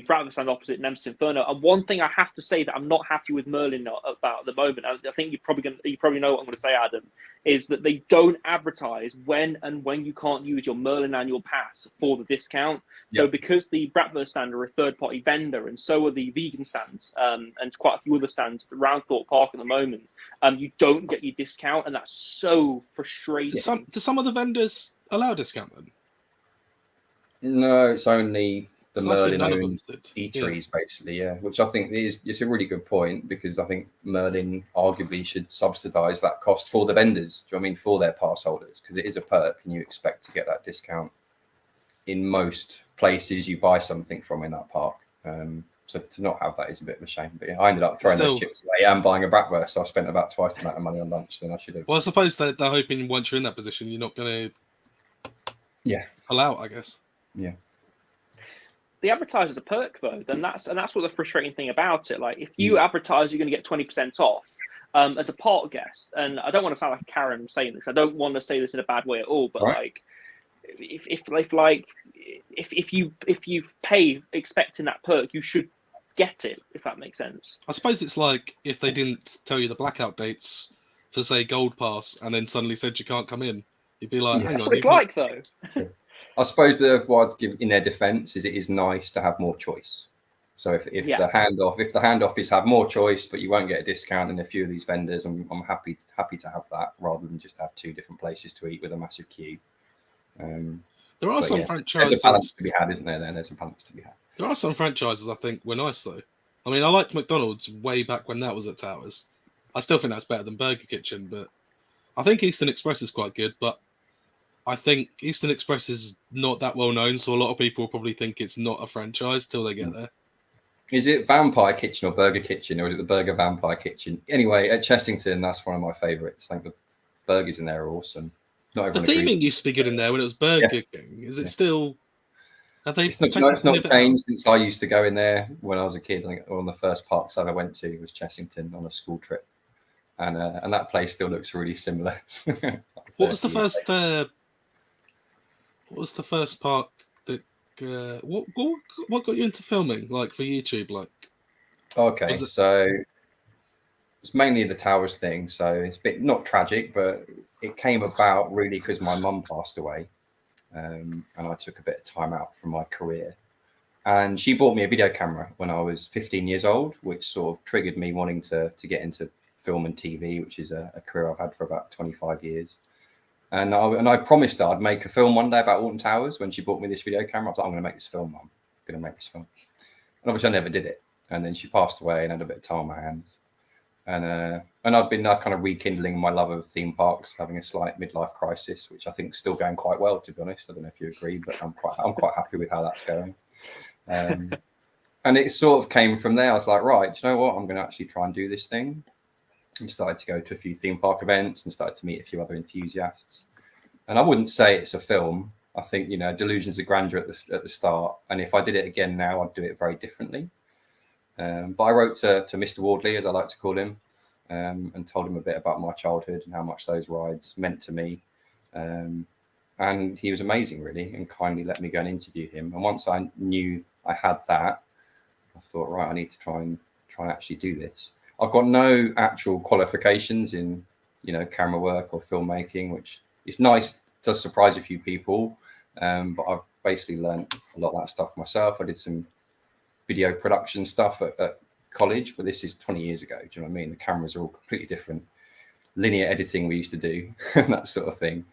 breakfast stand opposite Nemesis Inferno, and one thing I have to say that I'm not happy with Merlin about at the moment, and I think you probably know what I'm going to say, Adam, is that they don't advertise when you can't use your Merlin annual pass for the discount. Yep. So because the breakfast stand are a third-party vendor, and so are the vegan stands, and quite a few other stands around Thorpe Park at the moment, you don't get your discount, and that's so frustrating. Do some of the vendors allow discount then? No, it's only the Merlin-owned eateries, basically, which I think it's a really good point, because I think Merlin arguably should subsidise that cost for the vendors, do you know what I mean, for their pass holders, because it is a perk and you expect to get that discount in most places you buy something from in that park. So to not have that is a bit of a shame. But yeah, I ended up throwing those chips away and buying a bratwurst. So I spent about twice the amount of money on lunch than I should have. Well, I suppose they're hoping once you're in that position, you're not going to pull out, I guess. Yeah. The advertiser's a perk though, that's what the frustrating thing about it. Like if you advertise you're going to get 20% off as a park guest, and I don't want to sound like Karen saying this. I don't want to say this in a bad way at all, but like if you pay expecting that perk, you should get it, if that makes sense. I suppose it's like if they didn't tell you the blackout dates for say Gold Pass and then suddenly said you can't come in, you'd be like, hang on. That's what it's like though. I suppose what I'd give in their defense is it is nice to have more choice. So if the handoff is have more choice, but you won't get a discount in a few of these vendors, I'm happy to have that rather than just have 2 different places to eat with a massive queue. There are some franchises. There's a balance to be had, isn't there? There's a balance to be had. There are some franchises I think were nice though. I mean, I liked McDonald's way back when that was at Towers. I still think that's better than Burger Kitchen, but I think Eastern Express is quite good. But I think Eastern Express is not that well known, so a lot of people probably think it's not a franchise till they get there. Is it Vampire Kitchen or Burger Kitchen, or is it the Burger Vampire Kitchen? Anyway, at Chessington, that's one of my favourites. I think the burgers in there are awesome. The theming used to be good in there when it was Burger King. Is it still? Have they? It's not changed since I used to go in there when I was a kid. I think one of the first parks I ever went to was Chessington on a school trip, and that place still looks really similar. What was the first? What was the first park that? What got you into filming? Like for YouTube, like? Okay, so it's mainly the Towers thing. So it's a bit not tragic, but it came about really because my mum passed away, and I took a bit of time out from my career. And she bought me a video camera when I was 15 years old, which sort of triggered me wanting to get into film and TV, which is a career I've had for about 25 years. And I promised her I'd make a film one day about Alton Towers when she bought me this video camera. I was like, I'm going to make this film, Mum. I'm going to make this film. And obviously I never did it. And then she passed away and had a bit of time on my hands. And I've been kind of rekindling my love of theme parks, having a slight midlife crisis, which I think is still going quite well, to be honest. I don't know if you agree, but I'm quite happy with how that's going. And it sort of came from there. I was like, right, do you know what? I'm going to actually try and do this thing. And started to go to a few theme park events and started to meet a few other enthusiasts. And I wouldn't say it's a film. I think, Delusions of Grandeur at the start. And if I did it again now, I'd do it very differently. But I wrote to Mr. Wardley, as I like to call him, and told him a bit about my childhood and how much those rides meant to me. And he was amazing, really, and kindly let me go and interview him. And once I knew I had that, I thought, right, I need to try and actually do this. I've got no actual qualifications in, camera work or filmmaking, which is nice, does surprise a few people. But I've basically learned a lot of that stuff myself. I did some video production stuff at college, but this is 20 years ago. Do you know what I mean? The cameras are all completely different. Linear editing we used to do, that sort of thing.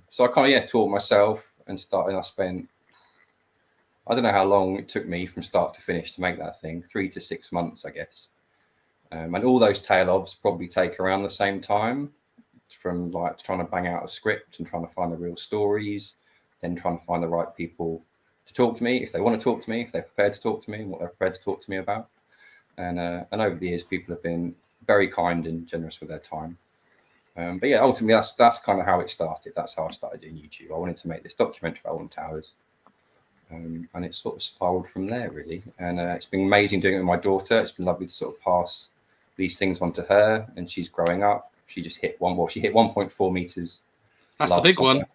So I kind of, taught myself and started. I spent, I don't know how long it took me from start to finish to make that thing, 3 to 6 months, I guess. And all those tail obs probably take around the same time, from like trying to bang out a script and trying to find the real stories, then trying to find the right people to talk to me, if they want to talk to me, if they're prepared to talk to me, and what they're prepared to talk to me about. And over the years, people have been very kind and generous with their time. But yeah, ultimately, that's kind of how it started. That's how I started doing YouTube. I wanted to make this documentary about Alton Towers. And it sort of spiraled from there, really. And it's been amazing doing it with my daughter. It's been lovely to sort of pass these things on to her, and she's growing up. She just hit 1.4 meters. That's the big one.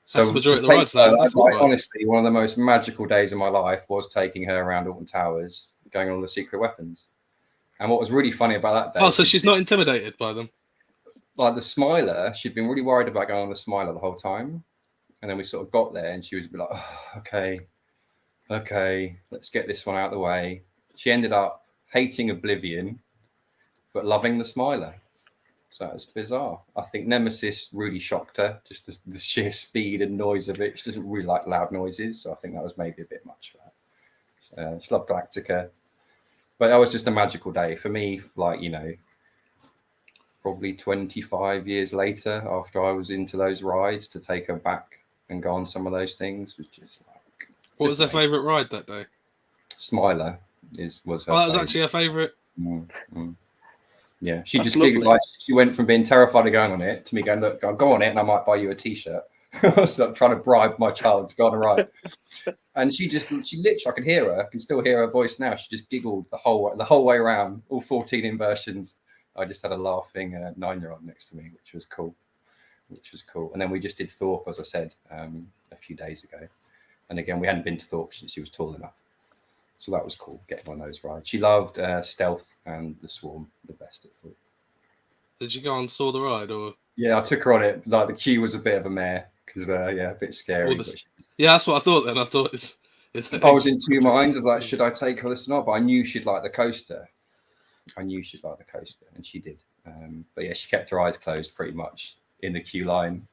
So that's the majority of the rides. Honestly, one of the most magical days of my life was taking her around Alton Towers, going on all the secret weapons. And what was really funny about that day... Oh, so she's not intimidated by them? Like the Smiler, she'd been really worried about going on the Smiler the whole time. And then we sort of got there and she was like, oh, okay, let's get this one out of the way. She ended up hating Oblivion, but loving the Smiler. So it was bizarre. I think Nemesis really shocked her, just the sheer speed and noise of it. She doesn't really like loud noises, so I think that was maybe a bit much for her. She loved Galactica. But that was just a magical day. For me, like, probably 25 years later, after I was into those rides, to take her back and go on some of those things was just like... What was her favourite ride that day? Smiler was her Oh, that was favourite. actually her favourite. Yeah, she That's just giggled. lovely. Like, she went from being terrified of going on it to me going, look, I'll go on it and I might buy you a t-shirt. So I'm trying to bribe my child to go on a ride. And she literally, I can hear her, I can still hear her voice now. She just giggled the whole way around, all 14 inversions. I just had a laughing 9-year-old next to me, which was cool. And then we just did Thorpe, as I said, a few days ago. And again, we hadn't been to Thorpe since she was tall enough. So that was cool, getting on those rides. She loved Stealth and the Swarm the best at Thorpe. Did you go and saw the ride, or? Yeah, I took her on it. Like, the queue was a bit of a mare because, a bit scary. Yeah, that's what I thought then. I thought it's I was in two minds. I was like, should I take her this or not? But I knew she'd like the coaster. And she did. But yeah, she kept her eyes closed pretty much in the queue line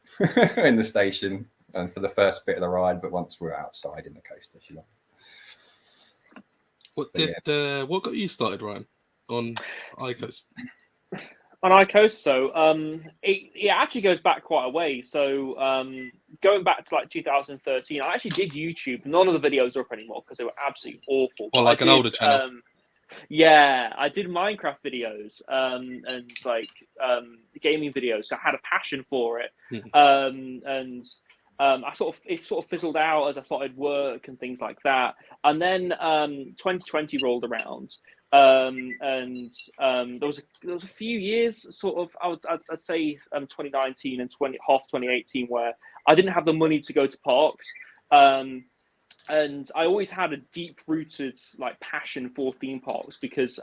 in the station and for the first bit of the ride. But once we're outside in the coaster, she loved it. What got you started, Ryan, on iCoast? On iCoast, so it actually goes back quite a way. So going back to like 2013, I actually did YouTube. None of the videos are up anymore because they were absolutely awful. Well, like an older channel. Yeah, I did Minecraft videos and like gaming videos. So I had a passion for it, I sort of fizzled out as I started work and things like that. And then 2020 rolled around, and there was a few years, sort of, I'd say 2019 and half 2018, where I didn't have the money to go to parks. And I always had a deep-rooted like passion for theme parks because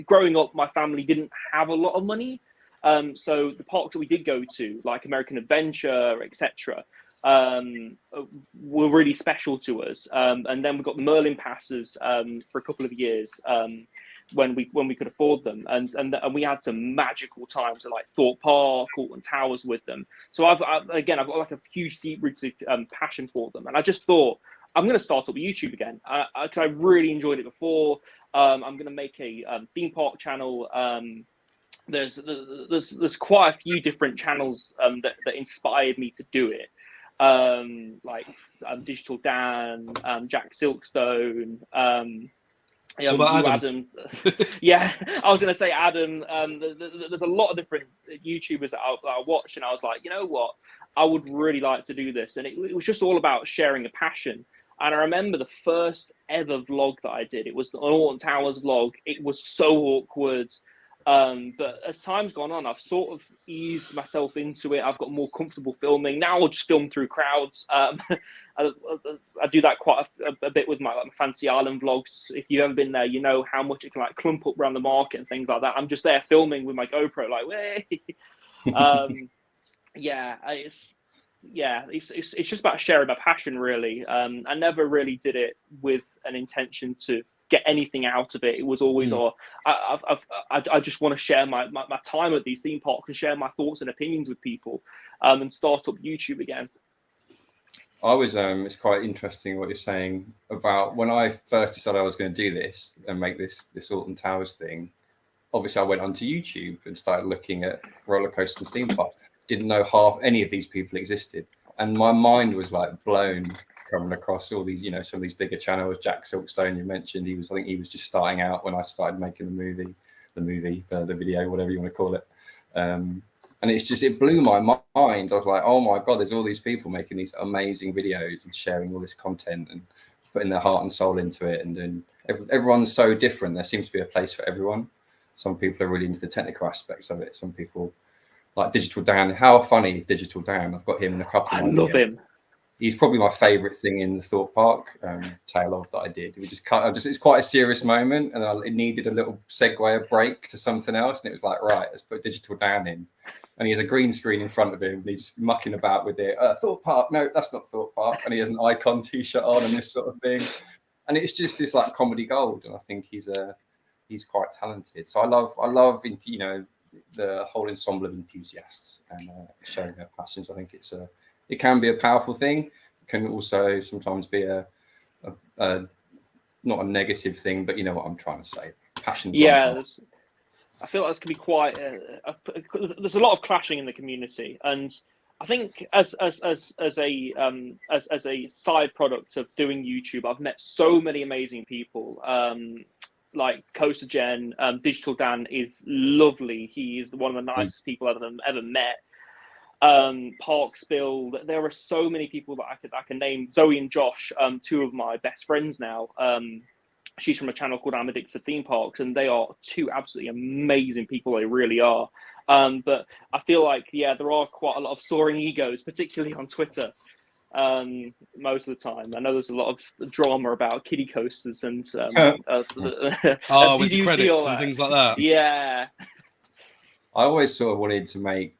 growing up, my family didn't have a lot of money. So the parks that we did go to, like American Adventure, etc., were really special to us. And then we got the Merlin passes for a couple of years when we could afford them, and we had some magical times at like Thorpe Park, Alton Towers with them. So I've got like a huge deep-rooted passion for them, and I just thought, I'm going to start up YouTube again because I really enjoyed it before. I'm going to make a theme park channel. There's quite a few different channels that inspired me to do it. Like Digital Dan, Jack Silkstone, Adam. Yeah, I was going to say Adam. There's a lot of different YouTubers that I watched, and I was like, you know what? I would really like to do this. And it was just all about sharing a passion. And I remember the first ever vlog that I did. It was an Alton Towers vlog. It was so awkward. But as time's gone on, I've sort of eased myself into it. I've got more comfortable filming. Now I'll just film through crowds. I do that quite a bit with my Fancy Island vlogs. If you've ever been there, you know how much it can like clump up around the market and things like that. I'm just there filming with my GoPro, like, way. It's just about sharing my passion, really. I never really did it with an intention to get anything out of it. It was always, I just want to share my time at these theme parks and share my thoughts and opinions with people, and start up YouTube again. I was, it's quite interesting what you're saying about when I first decided I was going to do this and make this Alton Towers thing. Obviously, I went onto YouTube and started looking at roller coasters and theme parks. Didn't know any of these people existed, and my mind was like blown coming across all these, some of these bigger channels. Jack Silkstone, you mentioned, I think he was just starting out when I started making the video, whatever you want to call it. And it blew my mind. I was like, oh my God, there's all these people making these amazing videos and sharing all this content and putting their heart and soul into it. And then everyone's so different. There seems to be a place for everyone. Some people are really into the technical aspects of it. Some people like Digital Dan. How funny is Digital Dan? I've got him in a couple. I love him. He's probably my favourite thing in the Thorpe Park tale of that I did. We just it's quite a serious moment, and it needed a little segue, a break to something else, and it was like, right, let's put Digital Dan in. And he has a green screen in front of him, and he's mucking about with it. Thorpe Park? No, that's not Thorpe Park. And he has an Icon T-shirt on and this sort of thing. And it's just this like comedy gold, and I think he's quite talented. So I love the whole ensemble of enthusiasts and showing their passions. I think it can be a powerful thing. It can also sometimes be a not a negative thing, but you know what I'm trying to say. Passion. Yeah, I feel like this can be quite. There's a lot of clashing in the community, and I think as a side product of doing YouTube, I've met so many amazing people. Like Coaster Gen, Digital Dan is lovely. He is one of the nicest people I've ever met. Park Spill. There are so many people that I can name. Zoe and Josh, two of my best friends now. She's from a channel called I'm Addicted to Theme Parks, and they are two absolutely amazing people. They really are. But I feel like, there are quite a lot of soaring egos, particularly on Twitter. Most of the time, I know there's a lot of drama about kiddie coasters and with the credits and things like that. Yeah, I always sort of wanted to make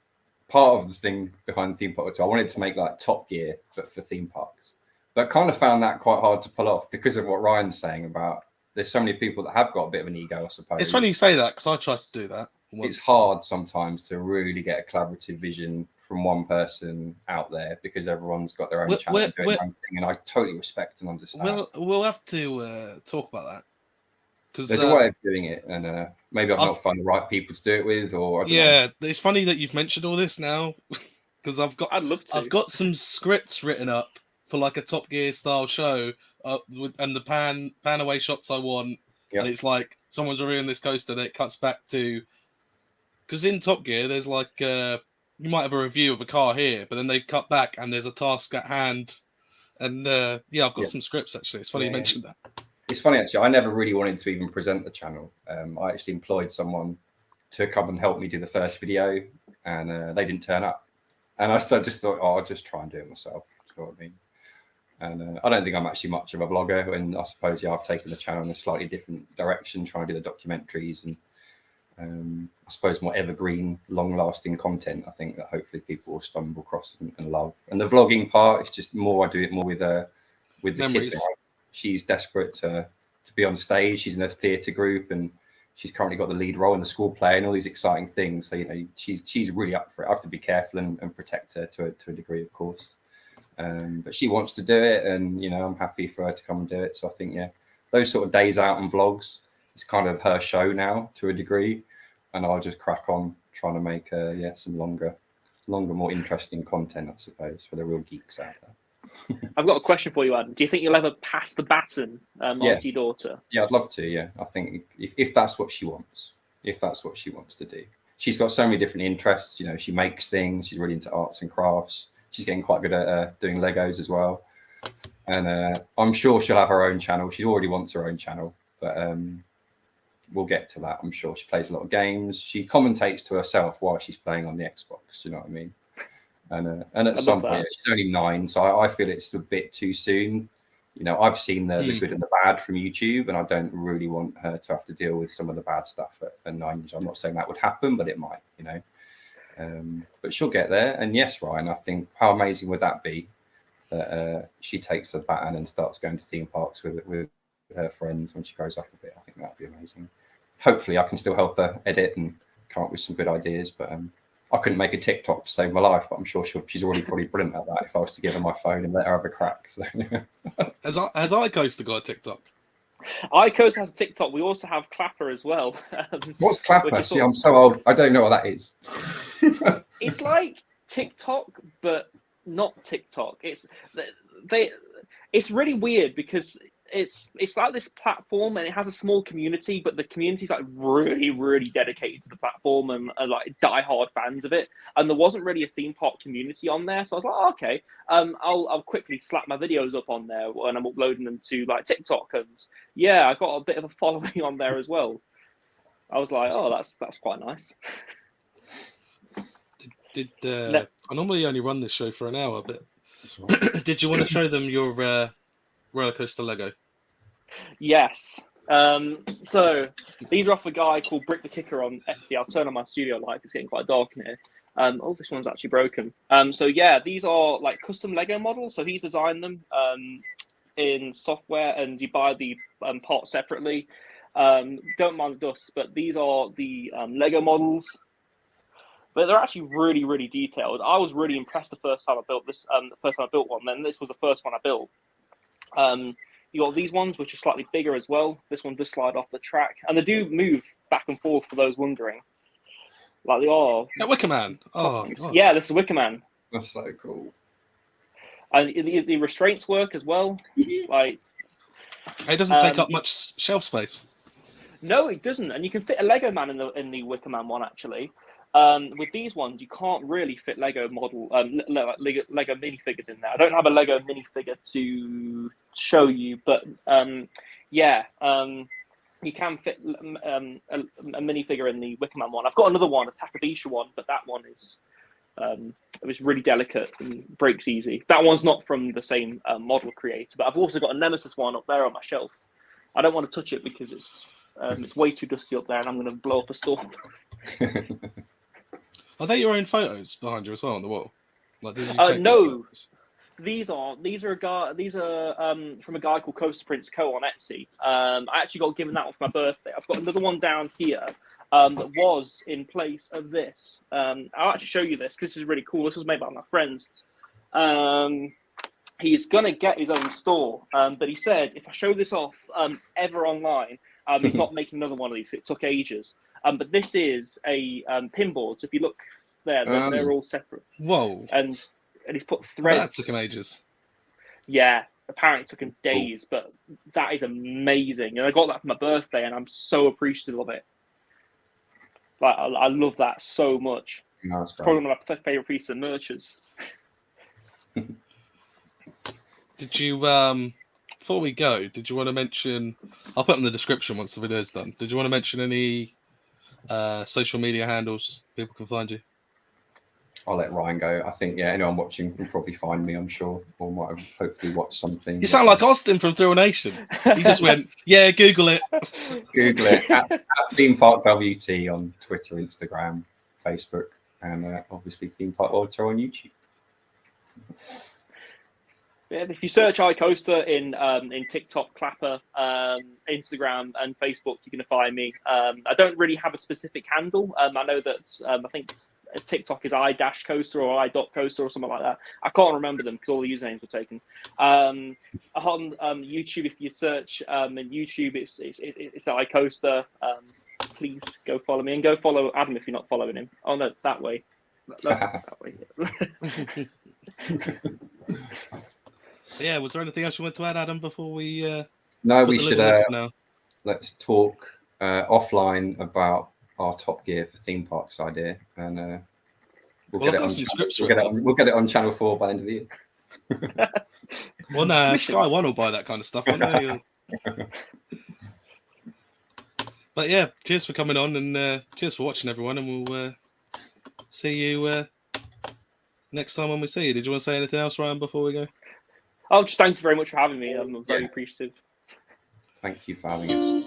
part of the thing behind theme parks. I wanted to make like Top Gear, but for theme parks. But kind of found that quite hard to pull off because of what Ryan's saying about there's so many people that have got a bit of an ego, I suppose. It's funny you say that because I tried to do that once. It's hard sometimes to really get a collaborative vision from one person out there because everyone's got their own channel doing their own thing, and I totally respect and understand. We'll have to talk about that because there's a way of doing it, and maybe I've not found the right people to do it with, or I don't know. It's funny that you've mentioned all this now because I'd love to. I've got some scripts written up for like a Top Gear style show, and the pan away shots I want, and it's like someone's reviewing this coaster, that it cuts back to because in Top Gear there's like you might have a review of a car here, but then they cut back and there's a task at hand, and I've got some scripts actually. It's funny you mentioned that. It's funny actually. I never really wanted to even present the channel. I actually employed someone to come and help me do the first video, and they didn't turn up. And I just thought, I'll just try and do it myself. You know what I mean? And I don't think I'm actually much of a vlogger, and I suppose I've taken the channel in a slightly different direction, trying to do the documentaries and I suppose more evergreen, long-lasting content. I think that hopefully people will stumble across and love. And the vlogging part is just more. I do it more with the Memories. kid. She's desperate to be on stage. She's in a theatre group, and she's currently got the lead role in the school play and all these exciting things. So she's really up for it. I have to be careful and protect her to a degree, of course. But she wants to do it, and I'm happy for her to come and do it. So I think those sort of days out and vlogs, it's kind of her show now to a degree, and I'll just crack on trying to make some longer, more interesting content, I suppose, for the real geeks out there. I've got a question for you, Adam. Do you think you'll ever pass the baton on to your daughter? Yeah, I'd love to. Yeah, I think if that's what she wants, to do. She's got so many different interests. She makes things. She's really into arts and crafts. She's getting quite good at doing Legos as well. And I'm sure she'll have her own channel. She already wants her own channel, but we'll get to that. I'm sure she plays a lot of games. She commentates to herself while she's playing on the Xbox. Do you know what I mean? And at some point, she's only 9, so I feel it's a bit too soon. I've seen the good and the bad from YouTube, and I don't really want her to have to deal with some of the bad stuff at 9. I'm not saying that would happen, but it might. But she'll get there. And yes, Ryan, I think how amazing would that be that she takes the baton and starts going to theme parks with her friends when she grows up a bit. I think that'd be amazing. Hopefully I can still help her edit and come up with some good ideas, but I couldn't make a TikTok to save my life, but I'm sure she's already probably brilliant at that if I was to give her my phone and let her have a crack. So Has iCoaster got a TikTok? iCoaster has a TikTok. We also have Clapper as well. What's Clapper? See, I'm so old. I don't know what that is. It's like TikTok, but not TikTok. It's really weird because it's like this platform, and it has a small community, but the community's like really, really dedicated to the platform and are like diehard fans of it. And there wasn't really a theme park community on there, so I was like, oh, okay, I'll quickly slap my videos up on there when I'm uploading them to like TikTok, and I got a bit of a following on there as well. I was like, oh, that's quite nice. I normally only run this show for an hour, but did you want to show them your roller coaster Lego? Yes. So these are off a guy called Brick the Kicker on Etsy. I'll turn on my studio light. It's getting quite dark in here. This one's actually broken. These are like custom Lego models. So he's designed them in software, and you buy the parts separately. Don't mind the dust, but these are the Lego models. But they're actually really, really detailed. I was really impressed the first time I built this. The first time I built one, then this was the first one I built. You got these ones, which are slightly bigger as well. This one does slide off the track, and they do move back and forth for those wondering. Like they are. That Wicker Man. Oh, God. Yeah, this is Wicker Man. That's so cool. And the restraints work as well. Like, it doesn't take up much shelf space. No, it doesn't. And you can fit a Lego man in the Wicker Man one, actually. With these ones, you can't really fit Lego Lego minifigures in there. I don't have a Lego minifigure to show you, but you can fit a minifigure in the Wicker Man one. I've got another one, a Takabisha one, but that one is it was really delicate and breaks easy. That one's not from the same model creator, but I've also got a Nemesis one up there on my shelf. I don't want to touch it because it's way too dusty up there, and I'm going to blow up a storm. Are they your own photos behind you as well on the wall? Like, did you take no, these are from a guy called Coaster Prince Co on Etsy. I actually got given that one for my birthday. I've got another one down here that was in place of this. I'll actually show you this because this is really cool. This was made by my friend. He's gonna get his own store, but he said if I show this off ever online, he's not making another one of these. It took ages. But this is a pinboard. So if you look there, they're all separate. Whoa! And he's put threads. That took him ages. Yeah, apparently it took him days, but that is amazing. And I got that for my birthday, and I'm so appreciative of it. Like, I love that so much. No, that's probably one of my favorite pieces of merchants. Did you before we go, did you want to mention, I'll put in the description once the video's done, did you want to mention any social media handles people can find you? I'll let Ryan go. I think, anyone watching will probably find me, I'm sure, or might have hopefully watched something. You sound like Austin from Thrill Nation. He just went, yeah, Google it. Google it. At Theme Park WT on Twitter, Instagram, Facebook, and obviously Theme Park World Tour on YouTube. Yeah, if you search iCoaster in TikTok, Clapper, Instagram, and Facebook, you're going to find me. I don't really have a specific handle. I know that I think TikTok is i-coaster or i.coaster or something like that. I can't remember them because all the usernames were taken. On YouTube, if you search in YouTube, it's iCoaster. Please go follow me and go follow Adam if you're not following him. Oh no, that way. That way. Yeah, was there anything else you want to add, Adam, before we? No, we should. Let's talk offline about our Top Gear for theme parks idea, and we'll get it on Channel 4 by the end of the year. Well, no, Sky One will buy that kind of stuff, won't they? But yeah, cheers for coming on, and cheers for watching, everyone, and we'll see you next time when we see you. Did you want to say anything else, Ryan, before we go? Oh, just thank you very much for having me. I'm very appreciative. Thank you for having us.